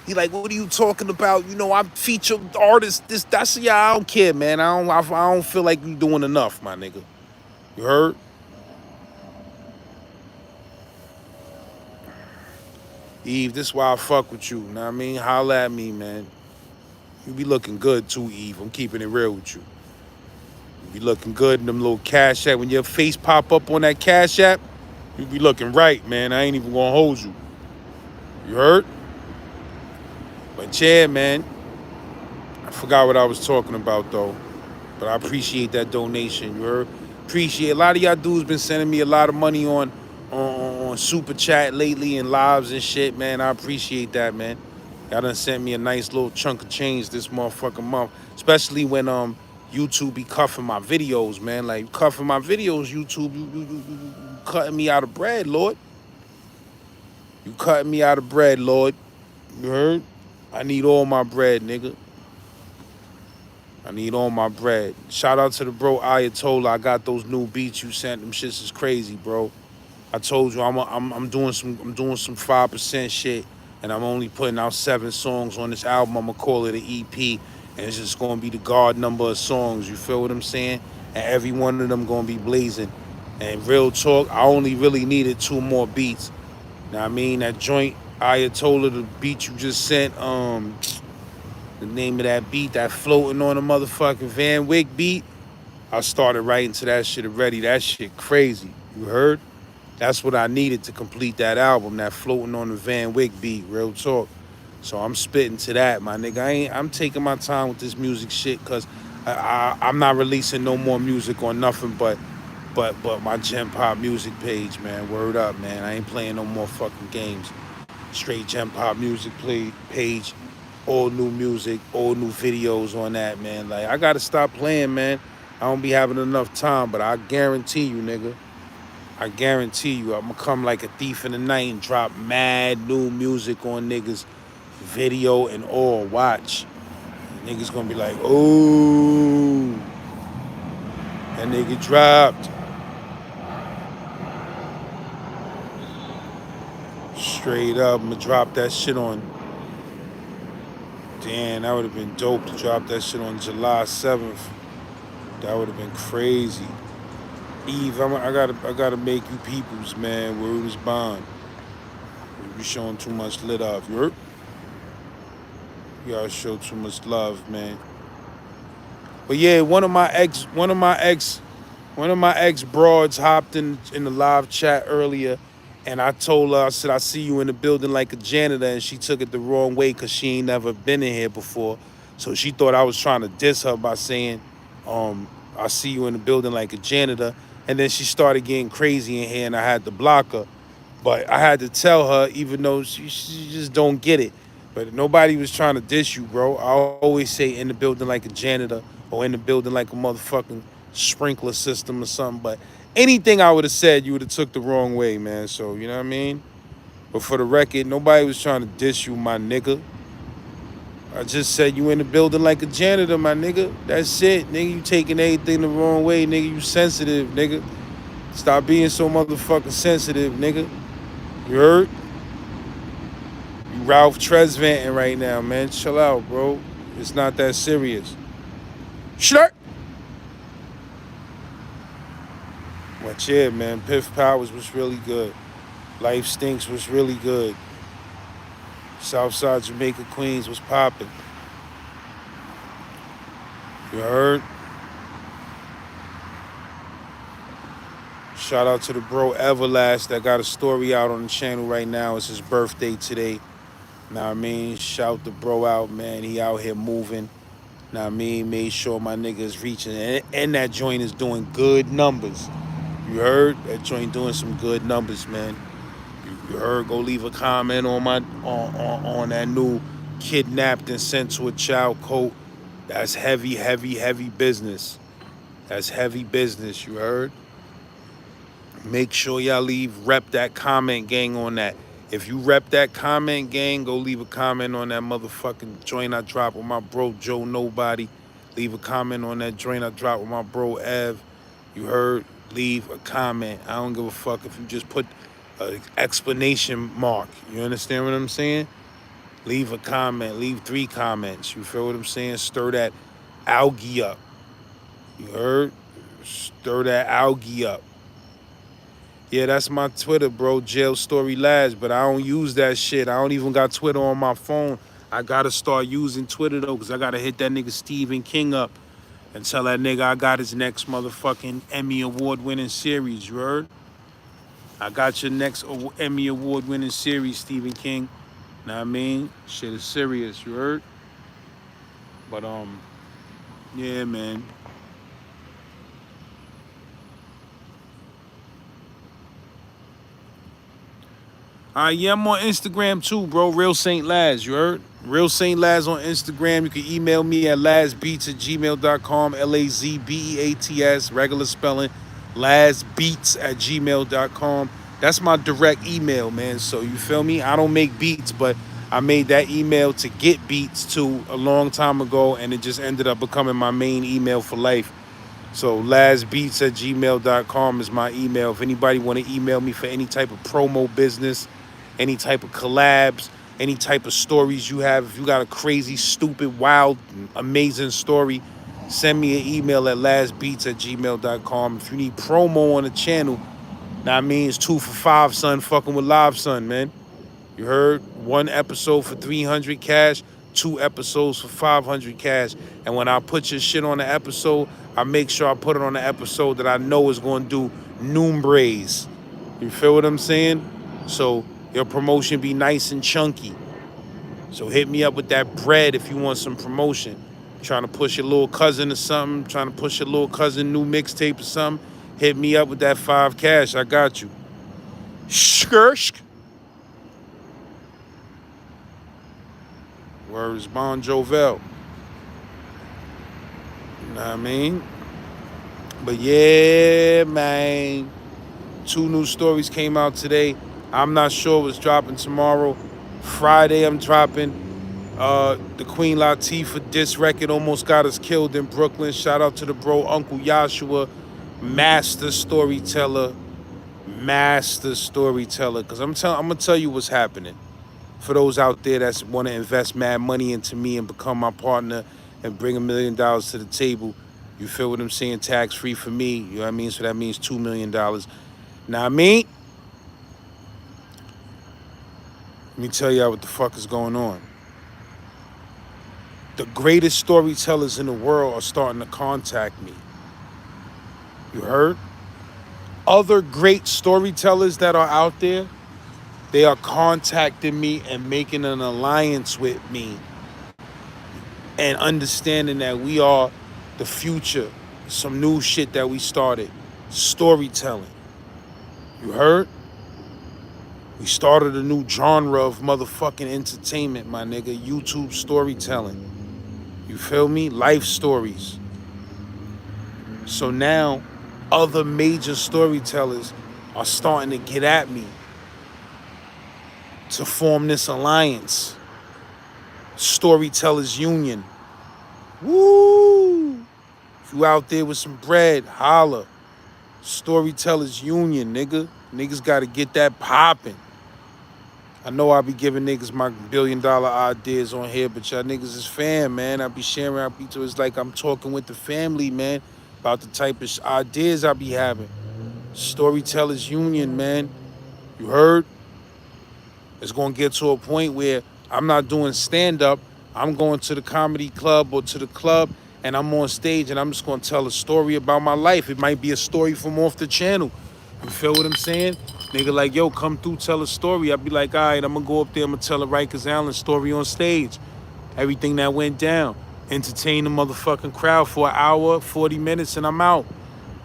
He like, what are you talking about? You know, I'm featured artist. That's yeah, I don't care, man. I don't feel like you doing enough, my nigga. You heard? Eve, this is why I fuck with you. Know what I mean? Holla at me, man. You be looking good too, Eve. I'm keeping it real with you. You be looking good in them little Cashapp. When your face pop up on that Cashapp, you be looking right, man. I ain't even gonna hold you. You heard? But yeah, man, I forgot what I was talking about though. But I appreciate that donation. You heard? Appreciate a lot of y'all dudes been sending me a lot of money on super chat lately and lives and shit, man. I appreciate that, man. Y'all done sent me a nice little chunk of change this motherfucking month, especially when YouTube be cuffing my videos, man. Like cuffing my videos, YouTube, you cutting me out of bread, Lord. You cutting me out of bread, Lord. You heard? I need all my bread, nigga. I need all my bread. Shout out to the bro Ayatollah. I got those new beats you sent. Them shits is crazy, bro. I told you I'm doing some 5% shit, and I'm only putting out 7 songs on this album. I'ma call it an EP, and it's just gonna be the guard number of songs. You feel what I'm saying? And every one of them gonna be blazing. And real talk, I only really needed 2 more beats. Now I mean that joint Ayatollah, the beat you just sent, the name of that beat, that floating on the motherfucking Van Wyck beat, I started writing to that shit already. That shit crazy. You heard? That's what I needed to complete that album, that floating on the Van Wyck beat, real talk. So I'm spitting to that, my nigga. I'm taking my time with this music shit because I'm not releasing no more music on nothing but my Gen Pop music page, man. Word up, man. I ain't playing no more fucking games. Straight Gen Pop music page, all new music, all new videos on that, man. Like I gotta stop playing, man. I don't be having enough time, but I guarantee you, nigga. I guarantee you, I'm gonna come like a thief in the night and drop mad new music on niggas, video and all. Watch. Niggas gonna be like, oh, that nigga dropped. Straight up, I'm gonna drop that shit on. Damn, that would have been dope to drop that shit on July 7th. That would have been crazy. Eve, I gotta make you peoples, man. Word is bond. You showing too much lit up. You gotta show too much love, man. But yeah, one of my ex broads hopped in the live chat earlier, and I told her, I said, I see you in the building like a janitor, and she took it the wrong way because she ain't never been in here before. So she thought I was trying to diss her by saying, I see you in the building like a janitor. And then she started getting crazy in here, and I had to block her. But I had to tell her, even though she just don't get it. But nobody was trying to diss you, bro. I always say in the building like a janitor or in the building like a motherfucking sprinkler system or something. But anything I would have said, you would have took the wrong way, man. So, you know what I mean? But for the record, nobody was trying to diss you, my nigga. I just said you in the building like a janitor, my nigga. That's it, nigga. You taking everything the wrong way, nigga. You sensitive, nigga. Stop being so motherfucking sensitive, nigga. You heard? You Ralph Tresvanting right now, man. Chill out, bro. It's not that serious. Shut. But yeah, man. Piff Powers was really good. Life Stinks was really good. Southside Jamaica Queens was popping. You heard? Shout out to the bro Everlast that got a story out on the channel right now. It's his birthday today. Know what I mean? Shout the bro out, man. He out here moving. Know what I mean? Made sure my nigga is reaching. And that joint is doing good numbers. You heard? That joint doing some good numbers, man. You heard? Go leave a comment on my on that new kidnapped and sent to a child coat. That's heavy, heavy, heavy business. That's heavy business, you heard? Make sure y'all rep that comment gang on that. If you rep that comment gang, go leave a comment on that motherfucking joint I dropped with my bro Joe Nobody. Leave a comment on that joint I dropped with my bro Ev. You heard? Leave a comment. I don't give a fuck if you just put an explanation mark. You understand what I'm saying? Leave a comment. Leave 3 comments. You feel what I'm saying? Stir that algae up. You heard? Stir that algae up. Yeah, that's my Twitter, bro. Jail Story Labs, but I don't use that shit. I don't even got Twitter on my phone. I gotta start using Twitter though, cause I gotta hit that nigga Stephen King up and tell that nigga I got his next motherfucking Emmy Award winning series. You heard? I got your next Emmy Award winning series, Stephen King. Know what I mean? Shit is serious, you heard? But yeah, man. Yeah, I'm on Instagram too, bro. Real Saint Laz, you heard? Real Saint Laz on Instagram. You can email me at lazbeats@gmail.com. LAZBEATS, regular spelling. lazbeats@gmail.com. That's my direct email, man. So you feel me? I don't make beats, but I made that email to get beats too a long time ago, and it just ended up becoming my main email for life. So lazbeats@gmail.com is my email. If anybody want to email me for any type of promo business, any type of collabs, any type of stories you have, if you got a crazy, stupid, wild, amazing story, send me an email at lazbeats@gmail.com. If you need promo on the channel, that means 2 for 5, son, fucking with Live Son, man. You heard? 1 episode for 300 cash, 2 episodes for 500 cash. And when I put your shit on the episode, I make sure I put it on the episode that I know is going to do numbers. You feel what I'm saying? So your promotion be nice and chunky. So hit me up with that bread if you want some promotion. Trying to push your little cousin or something, trying to push your little cousin new mixtape or something, hit me up with that 5 cash. I got you. Skirsk. Where is Bon Jovel? You know what I mean? But yeah, man. 2 new stories came out today. I'm not sure what's dropping tomorrow. Friday, I'm dropping the Queen Latifah diss record almost got us killed in Brooklyn. Shout out to the bro Uncle Joshua, master storyteller, master storyteller. Cause I'm gonna tell you what's happening. For those out there that want to invest mad money into me and become my partner and bring $1 million to the table, you feel what I'm saying? Tax free for me, you know what I mean? So that means $2 million. Now, I mean, let me tell y'all what the fuck is going on. The greatest storytellers in the world are starting to contact me. You heard? Other great storytellers that are out there, they are contacting me and making an alliance with me and understanding that we are the future. Some new shit that we started. Storytelling. You heard? We started a new genre of motherfucking entertainment, my nigga. YouTube storytelling. You feel me? Life stories. So now, other major storytellers are starting to get at me to form this alliance. Storytellers Union. Woo! If you out there with some bread, holla. Storytellers Union, nigga. Niggas gotta get that popping. I know I be giving niggas my $1 billion ideas on here, but y'all niggas is fam, man. I be sharing, it's like I'm talking with the family, man, about the type of ideas I be having. Storytellers Union, man. You heard? It's gonna get to a point where I'm not doing stand-up. I'm going to the comedy club or to the club and I'm on stage and I'm just gonna tell a story about my life. It might be a story from off the channel. You feel what I'm saying? Nigga like, yo, come through, tell a story. I'll be like, all right, I'm gonna go up there, I'm gonna tell a Rikers Island story on stage. Everything that went down. Entertain the motherfucking crowd for an hour, 40 minutes, and I'm out.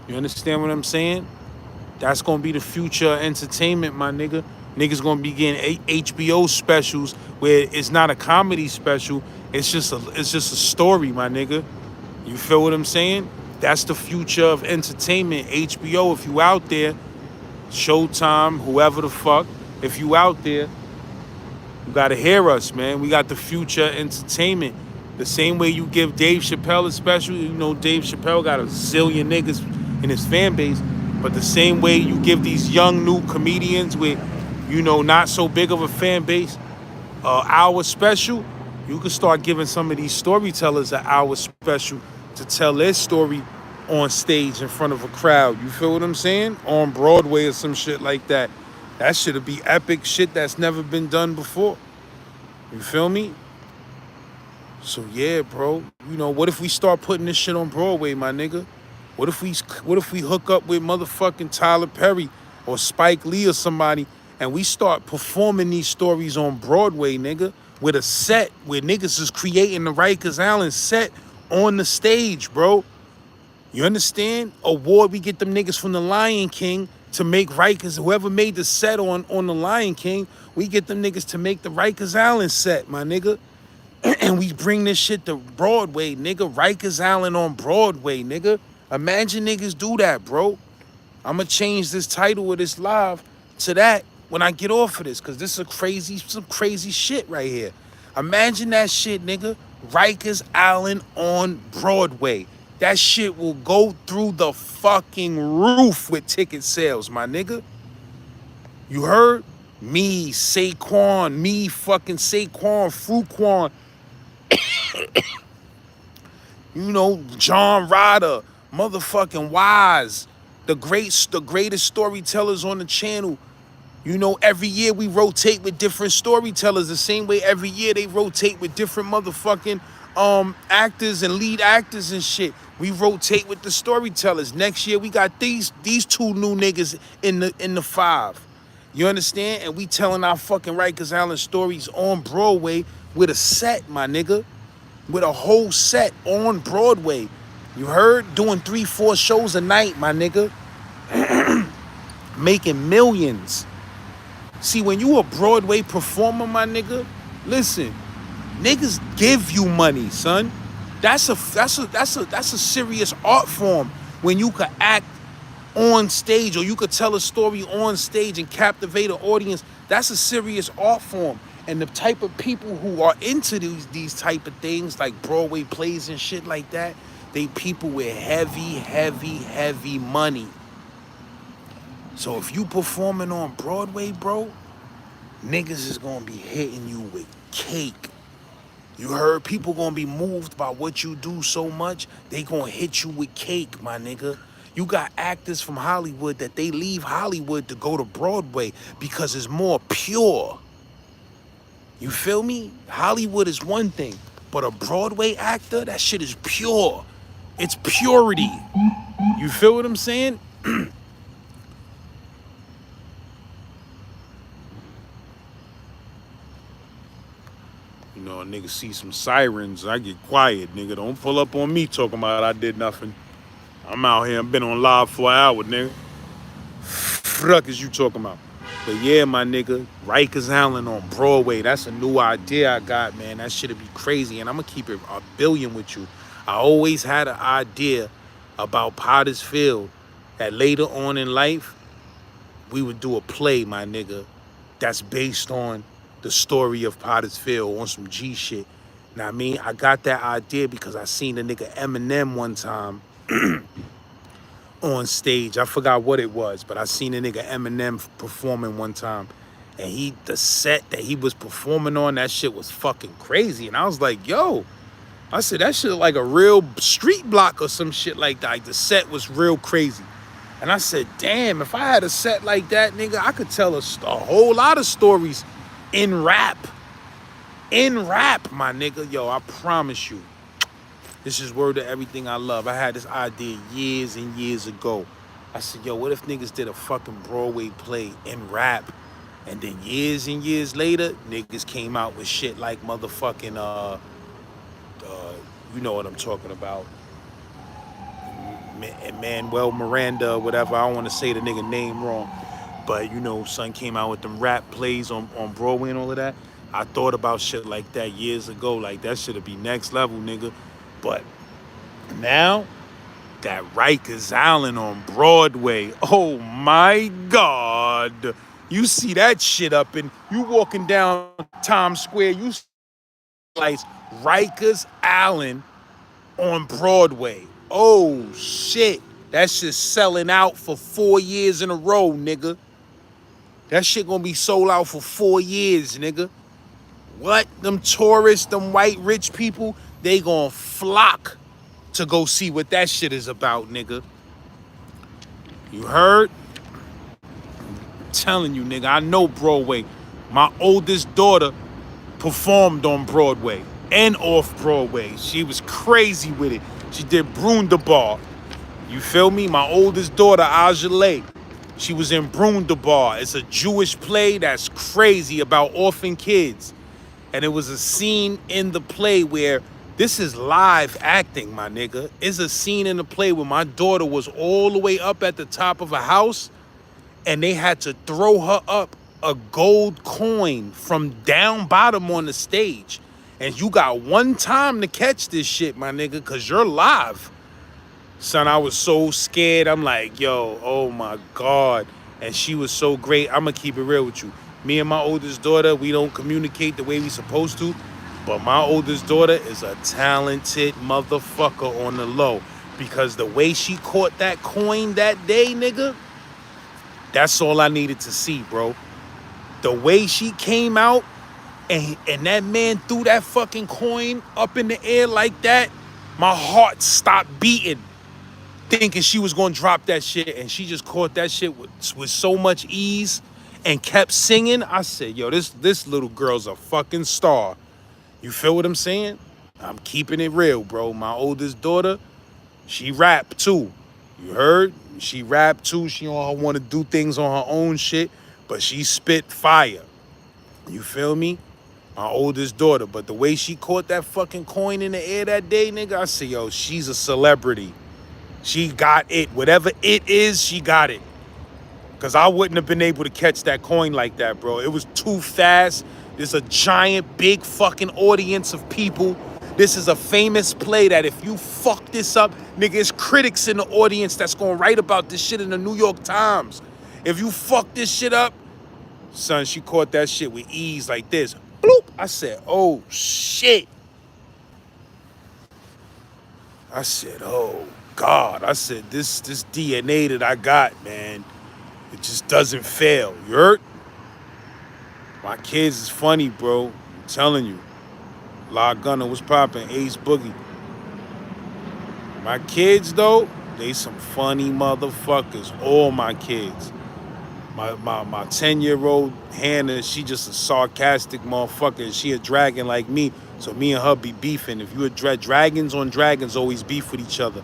You understand what I'm saying? That's gonna be the future of entertainment, my nigga. Niggas gonna be getting HBO specials where it's not a comedy special. It's just a story, my nigga. You feel what I'm saying? That's the future of entertainment. HBO, if you out there, Showtime, whoever the fuck, if you out there, you gotta hear us, man. We got the future entertainment. The same way you give Dave Chappelle a special, you know Dave Chappelle got a zillion niggas in his fan base, but the same way you give these young new comedians with, you know, not so big of a fan base, hour special, you can start giving some of these storytellers an hour special to tell their story on stage in front of a crowd. You feel what I'm saying? On Broadway or some shit like that. That shit'll be epic shit that's never been done before. You feel me? So yeah, bro. You know, what if we start putting this shit on Broadway, my nigga? What if we hook up with motherfucking Tyler Perry or Spike Lee or somebody and we start performing these stories on Broadway, nigga, with a set where niggas is creating the Rikers Island set on the stage, bro. You understand? Award, we get them niggas from the Lion King to make Rikers, whoever made the set on the Lion King, we get them niggas to make the Rikers Island set, my nigga. And we bring this shit to Broadway, nigga. Rikers Island on Broadway, nigga. Imagine niggas do that, bro. I'ma change this title of this live to that when I get off of this, cause this is some crazy shit right here. Imagine that shit, nigga. Rikers Island on Broadway. That shit will go through the fucking roof with ticket sales, my nigga. You heard? Me, Saquon, me fucking Saquon, Fruquan, you know, John Ryder, motherfucking Wise, the greatest storytellers on the channel. You know, every year we rotate with different storytellers, the same way every year they rotate with different motherfucking actors and lead actors and shit. We rotate with the storytellers. Next year we got these two new niggas in the five. You understand? And we telling our fucking Rikers Island stories on Broadway with a set, my nigga. With a whole set on Broadway. You heard? Doing 3-4 shows a night, my nigga. Making millions. See, when you a Broadway performer, my nigga, listen, niggas give you money, son. That's a serious art form when you could act on stage, or you could tell a story on stage and captivate an audience. That's a serious art form. And the type of people who are into these type of things, like Broadway plays and shit like that, they people with heavy money. So if you performing on Broadway, bro, niggas is gonna be hitting you with cake. You heard? People gonna be moved by what you do so much, they gonna hit you with cake, my nigga. You got actors from Hollywood that they leave Hollywood to go to Broadway because it's more pure. You feel me? Hollywood is one thing, but a Broadway actor, that shit is pure. It's purity. You feel what I'm saying? You know, a nigga see some sirens, I get quiet, nigga. Don't pull up on me talking about I did nothing. I'm out here, I've been on live for an hour, nigga. Fuck is you talking about? But yeah, my nigga, Rikers Island on Broadway, that's a new idea I got, man. That shit'll be crazy, and I'm gonna keep it a billion with you. I always had an idea about Potter's Field that later on in life, we would do a play, my nigga, that's based on the story of Potter's Field on some G shit. Now, I mean, I got that idea because I seen the nigga Eminem one time on stage. I forgot what it was, but I seen a nigga Eminem performing one time. And the set that he was performing on, that shit was fucking crazy. And I was like, yo, I said, that shit like a real street block or some shit like that. Like, the set was real crazy. And I said, damn, if I had a set like that, nigga, I could tell a whole lot of stories in rap. In rap, my nigga. Yo, I promise you. This is word to everything I love. I had this idea years and years ago. I said, yo, what if niggas did a fucking Broadway play in rap? And then years and years later, niggas came out with shit like motherfucking, you know what I'm talking about. Manuel Miranda, whatever. I don't want to say the nigga name wrong. But, you know, son came out with them rap plays on Broadway and all of that. I thought about shit like that years ago. Like, that shit'll be next level, nigga. But now, that Rikers Island on Broadway, oh my God. You see that shit up and you walking down Times Square, you see lights, Rikers Island on Broadway. Oh shit. That shit's selling out for 4 years in a row, nigga. That shit gonna be sold out for 4 years, nigga. What? Them tourists, them white rich people, they gonna flock to go see what that shit is about, nigga. You heard? I'm telling you, nigga, I know Broadway. My oldest daughter performed on Broadway and off Broadway. She was crazy with it. She did Brundabar. You feel me? My oldest daughter, Ajale. She was in Brundabar. It's a Jewish play that's crazy about orphan kids. And it was a scene in the play where this is live acting, my nigga. It's a scene in the play where my daughter was all the way up at the top of a house and they had to throw her up a gold coin from down bottom on the stage. And you got one time to catch this shit, my nigga, because you're live. Son, I was so scared. I'm like, yo, oh my God. And she was so great. I'm going to keep it real with you. Me and my oldest daughter, we don't communicate the way we supposed to. But my oldest daughter is a talented motherfucker on the low. Because the way she caught that coin that day, nigga, that's all I needed to see, bro. The way she came out and that man threw that fucking coin up in the air like that, my heart stopped beating, thinking she was gonna drop that shit, and she just caught that shit with so much ease and kept singing. I said, yo, this little girl's a fucking star. You feel what I'm saying? I'm keeping it real, bro. My oldest daughter, she rap too. You heard? She rap too. She don't want to do things on her own shit, but she spit fire. You feel me? My oldest daughter. But the way she caught that fucking coin in the air that day, nigga, I say, yo, she's a celebrity. She got it. Whatever it is, she got it. Because I wouldn't have been able to catch that coin like that, bro. It was too fast. There's a giant, big fucking audience of people. This is a famous play that if you fuck this up, nigga, it's critics in the audience that's gonna write about this shit in the New York Times. If you fuck this shit up, son, she caught that shit with ease like this. Bloop. I said, oh, shit. I said, oh, God. I said, this DNA that I got, man, it just doesn't fail. You heard? My kids is funny, bro. I'm telling you. La Gunner was popping. Ace Boogie. My kids, though, they some funny motherfuckers. All my kids. My 10-year-old Hannah, she just a sarcastic motherfucker. She a dragon like me. So me and her be beefing. If you a dragons on dragons always beef with each other.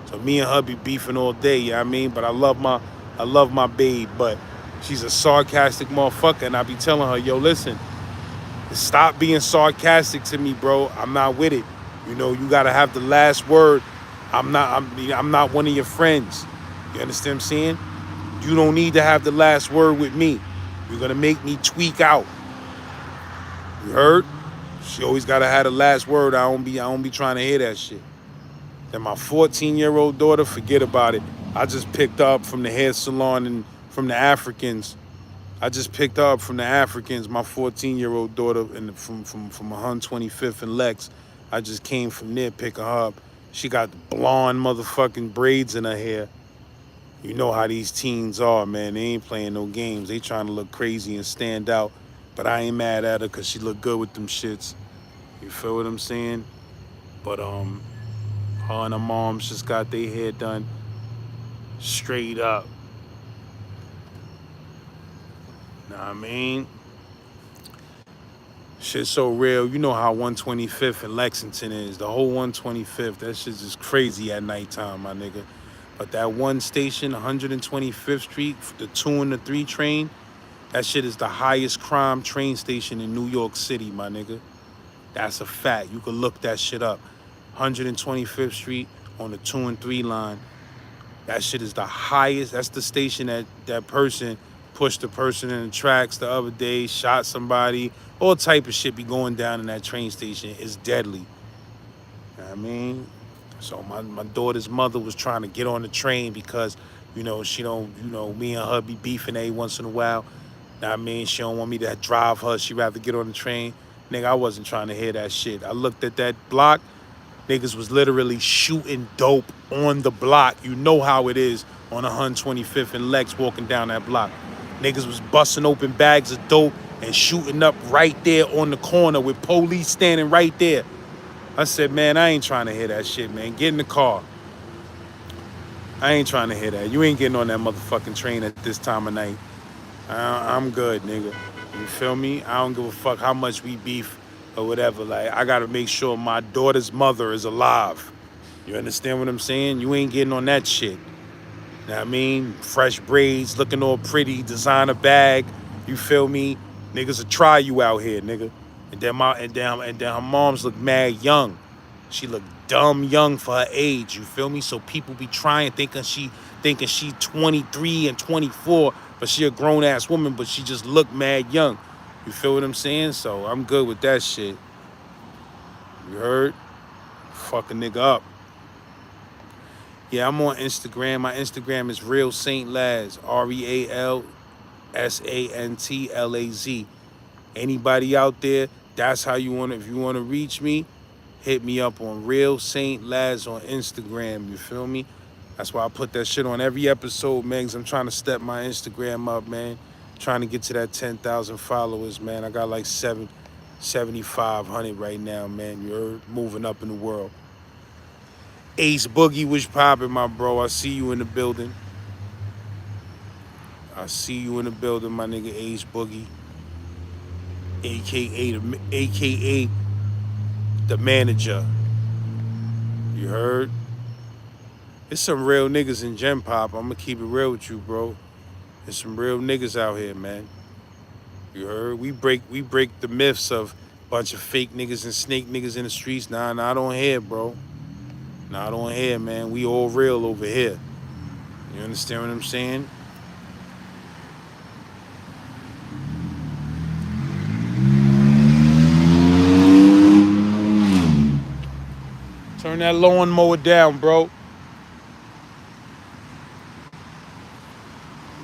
So me and her be beefing all day, you know what I mean? But I love my babe, but she's a sarcastic motherfucker, and I be telling her, yo, listen, stop being sarcastic to me, bro. I'm not with it. You know, you gotta have the last word. I'm not one of your friends. You understand what I'm saying? You don't need to have the last word with me. You're gonna make me tweak out. You heard? She always gotta have the last word. I don't be trying to hear that shit. Then my 14-year-old daughter, forget about it. I just picked her up from the hair salon and from the Africans. I just picked her up from the Africans, my 14-year-old daughter, and from 125th and Lex. I just came from there picking her up. She got the blonde motherfucking braids in her hair. You know how these teens are, man. They ain't playing no games. They trying to look crazy and stand out. But I ain't mad at her because she look good with them shits. You feel what I'm saying? But her and her moms just got their hair done straight up. Know what I mean? Shit's so real. You know how 125th and Lexington is. The whole 125th, that shit's just crazy at nighttime, my nigga. But that one station, 125th Street, the 2 and the 3 train, that shit is the highest crime train station in New York City, my nigga. That's a fact. You can look that shit up. 125th Street on the 2 and 3 line. That shit is the highest. That's the station that person pushed the person in the tracks the other day, shot somebody. All type of shit be going down in that train station. It's deadly. You know what I mean? So my daughter's mother was trying to get on the train because, you know, she don't, you know, me and her be beefing every once in a while. Know what I mean? She don't want me to drive her. She'd rather get on the train. Nigga, I wasn't trying to hear that shit. I looked at that block. Niggas was literally shooting dope on the block. You know how it is on 125th and Lex walking down that block. Niggas was busting open bags of dope and shooting up right there on the corner with police standing right there. I said, man, I ain't trying to hear that shit, man. Get in the car. I ain't trying to hear that. You ain't getting on that motherfucking train at this time of night. I'm good, nigga. You feel me? I don't give a fuck how much we beef or whatever. Like, I gotta make sure my daughter's mother is alive. You understand what I'm saying? You ain't getting on that shit. Know what I mean? Fresh braids, looking all pretty, designer bag. You feel me? Niggas will try you out here, nigga. And then her moms look mad young. She look dumb young for her age. You feel me? So people be trying, thinking she 23 and 24, but she a grown ass woman, but she just look mad young. You feel what I'm saying? So I'm good with that shit. You heard? Fuck a nigga up. Yeah, I'm on Instagram. My Instagram is Real Saint Laz. RealSantLaz. Anybody out there, that's how you want to, if you want to reach me, hit me up on Real Saint Laz on Instagram. You feel me? That's why I put that shit on every episode, man, 'cause I'm trying to step my Instagram up, man. Trying to get to that 10,000 followers, man. I got like 7,500 right now, man. You're moving up in the world. Ace Boogie was popping, my bro. I see you in the building. I see you in the building, my nigga Ace Boogie, aka the manager. You heard? There's some real niggas in Gen Pop. I'ma keep it real with you, bro. There's some real niggas out here, man. You heard? We break the myths of bunch of fake niggas and snake niggas in the streets. Nah, I don't hear, bro. Nah, I don't hear, man. We all real over here. You understand what I'm saying? Turn that lawnmower down, bro.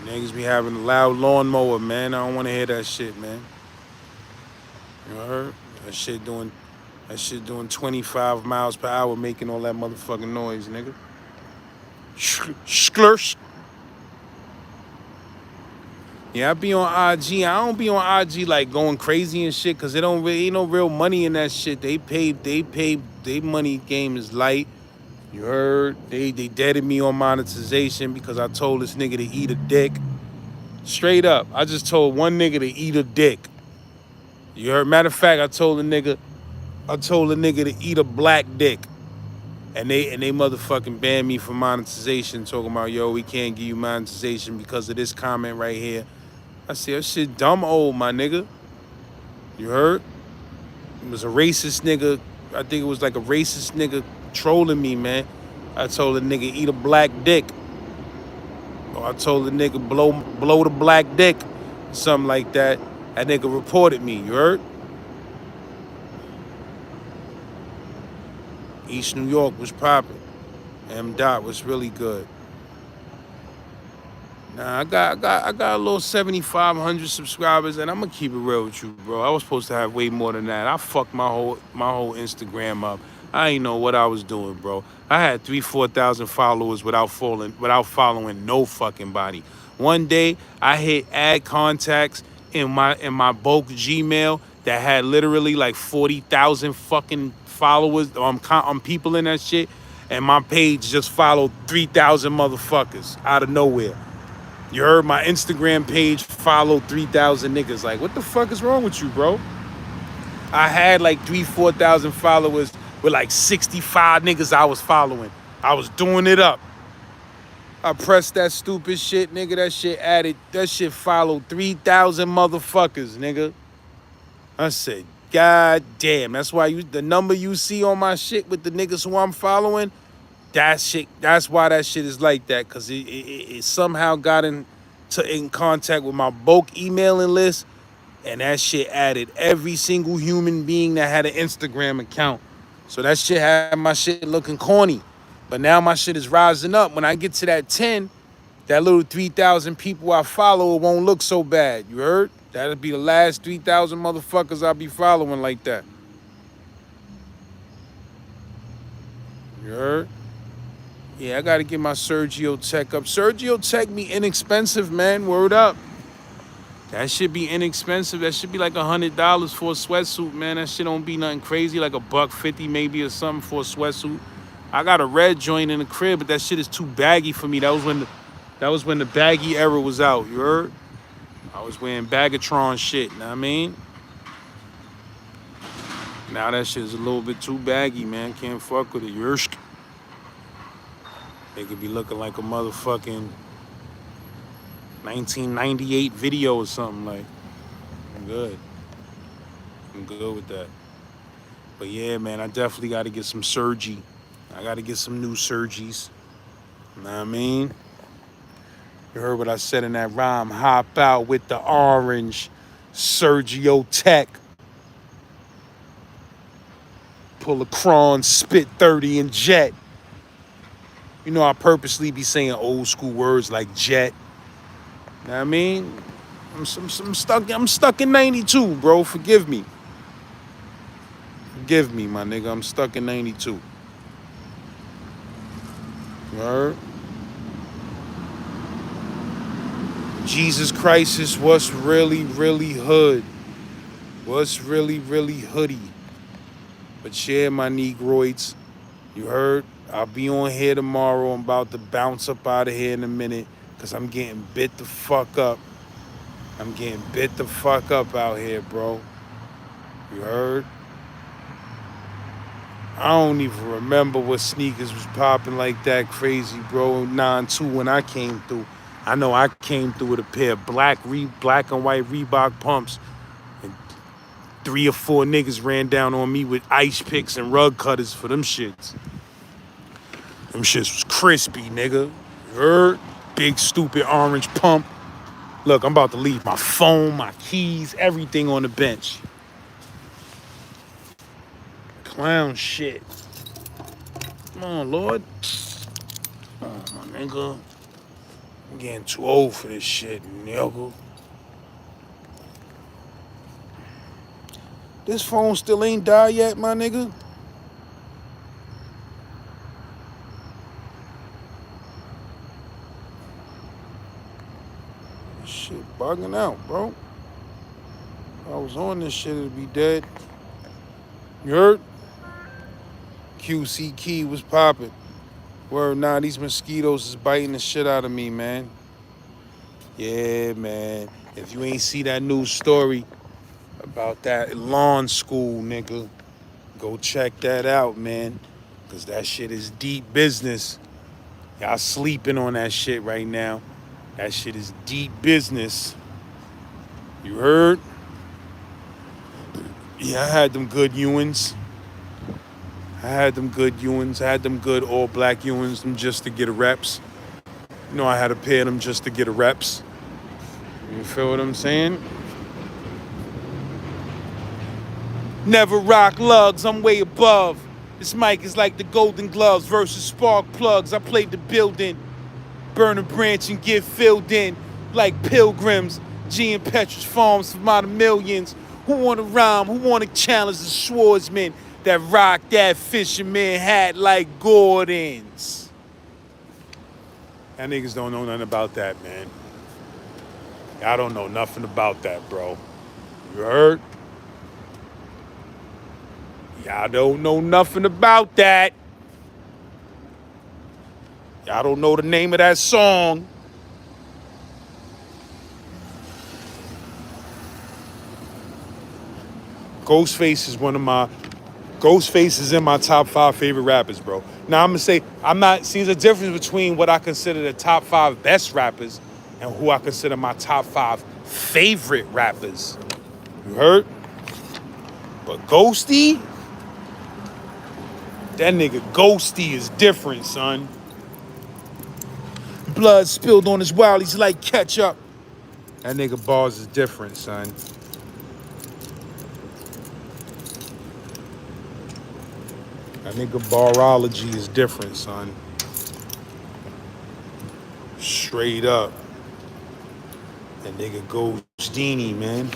Niggas be having a loud lawnmower, man. I don't want to hear that shit, man. You heard? That shit doing 25 miles per hour, making all that motherfucking noise, nigga. Sklursh. Yeah, I be on IG. I don't be on IG like going crazy and shit, cause it don't really ain't no real money in that shit. They money game is light. You heard? They deaded me on monetization because I told this nigga to eat a dick. Straight up. I just told one nigga to eat a dick. You heard? Matter of fact, I told the nigga to eat a black dick. And they motherfucking banned me from monetization, talking about, yo, we can't give you monetization because of this comment right here. I said, that shit dumb old, my nigga. You heard? It was a racist nigga. I think it was like a racist nigga trolling me, man. I told the nigga eat a black dick. Or I told the nigga blow the black dick. Something like that. That nigga reported me, you heard? East New York was popping. M. Dot was really good. Nah, I got a little 7,500 subscribers, and I'm gonna keep it real with you, bro. I was supposed to have way more than that. I fucked my whole Instagram up. I ain't know what I was doing, bro. I had 3,000-4,000 followers without following no fucking body. One day I hit add contacts in my bulk Gmail that had literally like 40,000 fucking followers on people in that shit, and my page just followed 3,000 motherfuckers out of nowhere. You heard? My Instagram page followed 3,000 niggas. Like, what the fuck is wrong with you, bro? I had like 3,000-4,000 followers with like 65 niggas I was following. I was doing it up. I pressed that stupid shit, nigga. That shit followed 3,000 motherfuckers, nigga. I said, God damn. That's why the number you see on my shit with the niggas who I'm following, that's why that shit is like that, because it somehow got in contact with my bulk emailing list, and that shit added every single human being that had an Instagram account. So that shit had my shit looking corny. But now my shit is rising up. When I get to that 10, that little 3,000 people I follow, it won't look so bad. You heard? That'll be the last 3,000 motherfuckers I'll be following like that. You heard? Yeah, I gotta get my Sergio Tech up. Sergio Tech be inexpensive, man. Word up. That should be inexpensive. That should be like $100 for a sweatsuit, man. That shit don't be nothing crazy, like $150 maybe or something for a sweatsuit. I got a red joint in the crib, but that shit is too baggy for me. That was when the baggy era was out. You heard? I was wearing Bagatron shit. Know what I mean? Now that shit is a little bit too baggy, man. Can't fuck with it. They could be looking like a motherfucking 1998 video or something. Like, I'm good. I'm good with that. But yeah, man, I definitely got to get some surgery. I got to get some new surgeries. You know what I mean? You heard what I said in that rhyme. Hop out with the orange Sergio Tech. Pull a cron, spit 30 and jet. You know, I purposely be saying old school words like jet. You know what I mean? I'm stuck in 92, bro. Forgive me. Forgive me, my nigga. I'm stuck in 92. You heard? Jesus Christ is what's really, really hood. What's really, really hoodie. But yeah, my negroids, you heard? I'll be on here tomorrow. I'm about to bounce up out of here in a minute because I'm getting bit the fuck up. I'm getting bit the fuck up out here, bro. You heard? I don't even remember what sneakers was popping like that crazy, bro. 9-2 when I came through. I know I came through with a pair of black and white Reebok pumps. And 3 or 4 niggas ran down on me with ice picks and rug cutters for them shits. Them shits was crispy, nigga. You heard? Big stupid orange pump. Look, I'm about to leave my phone, my keys, everything on the bench. Clown shit. Come on, Lord. Oh, my nigga. I'm getting too old for this shit, nigga. This phone still ain't died yet, my nigga. This shit bugging out, bro. If I was on this shit, it'd be dead. You heard? QC Key was popping. Word, nah, these mosquitoes is biting the shit out of me, man. Yeah, man. If you ain't see that news story about that lawn school, nigga, go check that out, man. Because that shit is deep business. Y'all sleeping on that shit right now. That shit is deep business. You heard? Yeah, I had them good Ewins. I had them good all black Ewins, them just to get a reps. You know, I had to pay them just to get a reps. You feel what I'm saying? Never rock lugs, I'm way above. This mic is like the Golden Gloves versus Spark Plugs. I played the building, burn a branch and get filled in like pilgrims. G and Petrus Farms for my millions. Who wanna rhyme? Who wanna challenge the swordsman that rock that fisherman hat like Gordon's? That niggas don't know nothing about that, man. I don't know nothing about that, bro. You heard? Y'all don't know nothing about that. Y'all don't know the name of that song. Ghostface is in my top 5 favorite rappers, bro. Now I'm gonna say, see the difference between what I consider the top 5 best rappers and who I consider my top 5 favorite rappers. You heard? But Ghosty, that nigga Ghosty is different, son. Blood spilled on his wildies like ketchup. That nigga bars is different, son. That nigga barology is different, son. Straight up. That nigga Ghostini, man.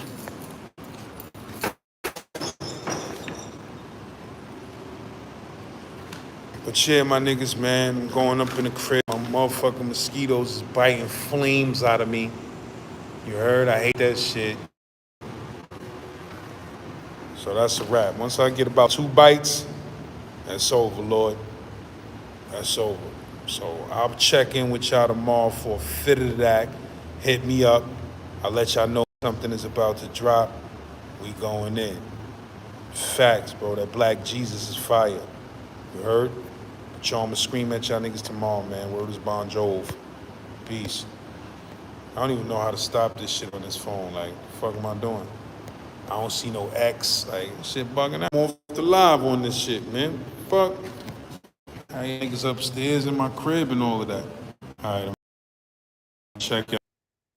But yeah, my niggas, man, I'm going up in the crib. My motherfucking mosquitoes is biting flames out of me. You heard? I hate that shit. So that's a wrap. Once I get about 2 bites, that's over, Lord. That's over. So I'll check in with y'all tomorrow for a fit of that. Hit me up. I'll let y'all know something is about to drop. We going in. Facts, bro. That Black Jesus is fire. You heard? Y'all, I'ma scream at y'all niggas tomorrow, man. Word is Bon Jove. Peace. I don't even know how to stop this shit on this phone. Like, the fuck am I doing? I don't see no X. Like, shit bugging out. I'm off the live on this shit, man. Fuck. I niggas upstairs in my crib and all of that. All right, I'm check it.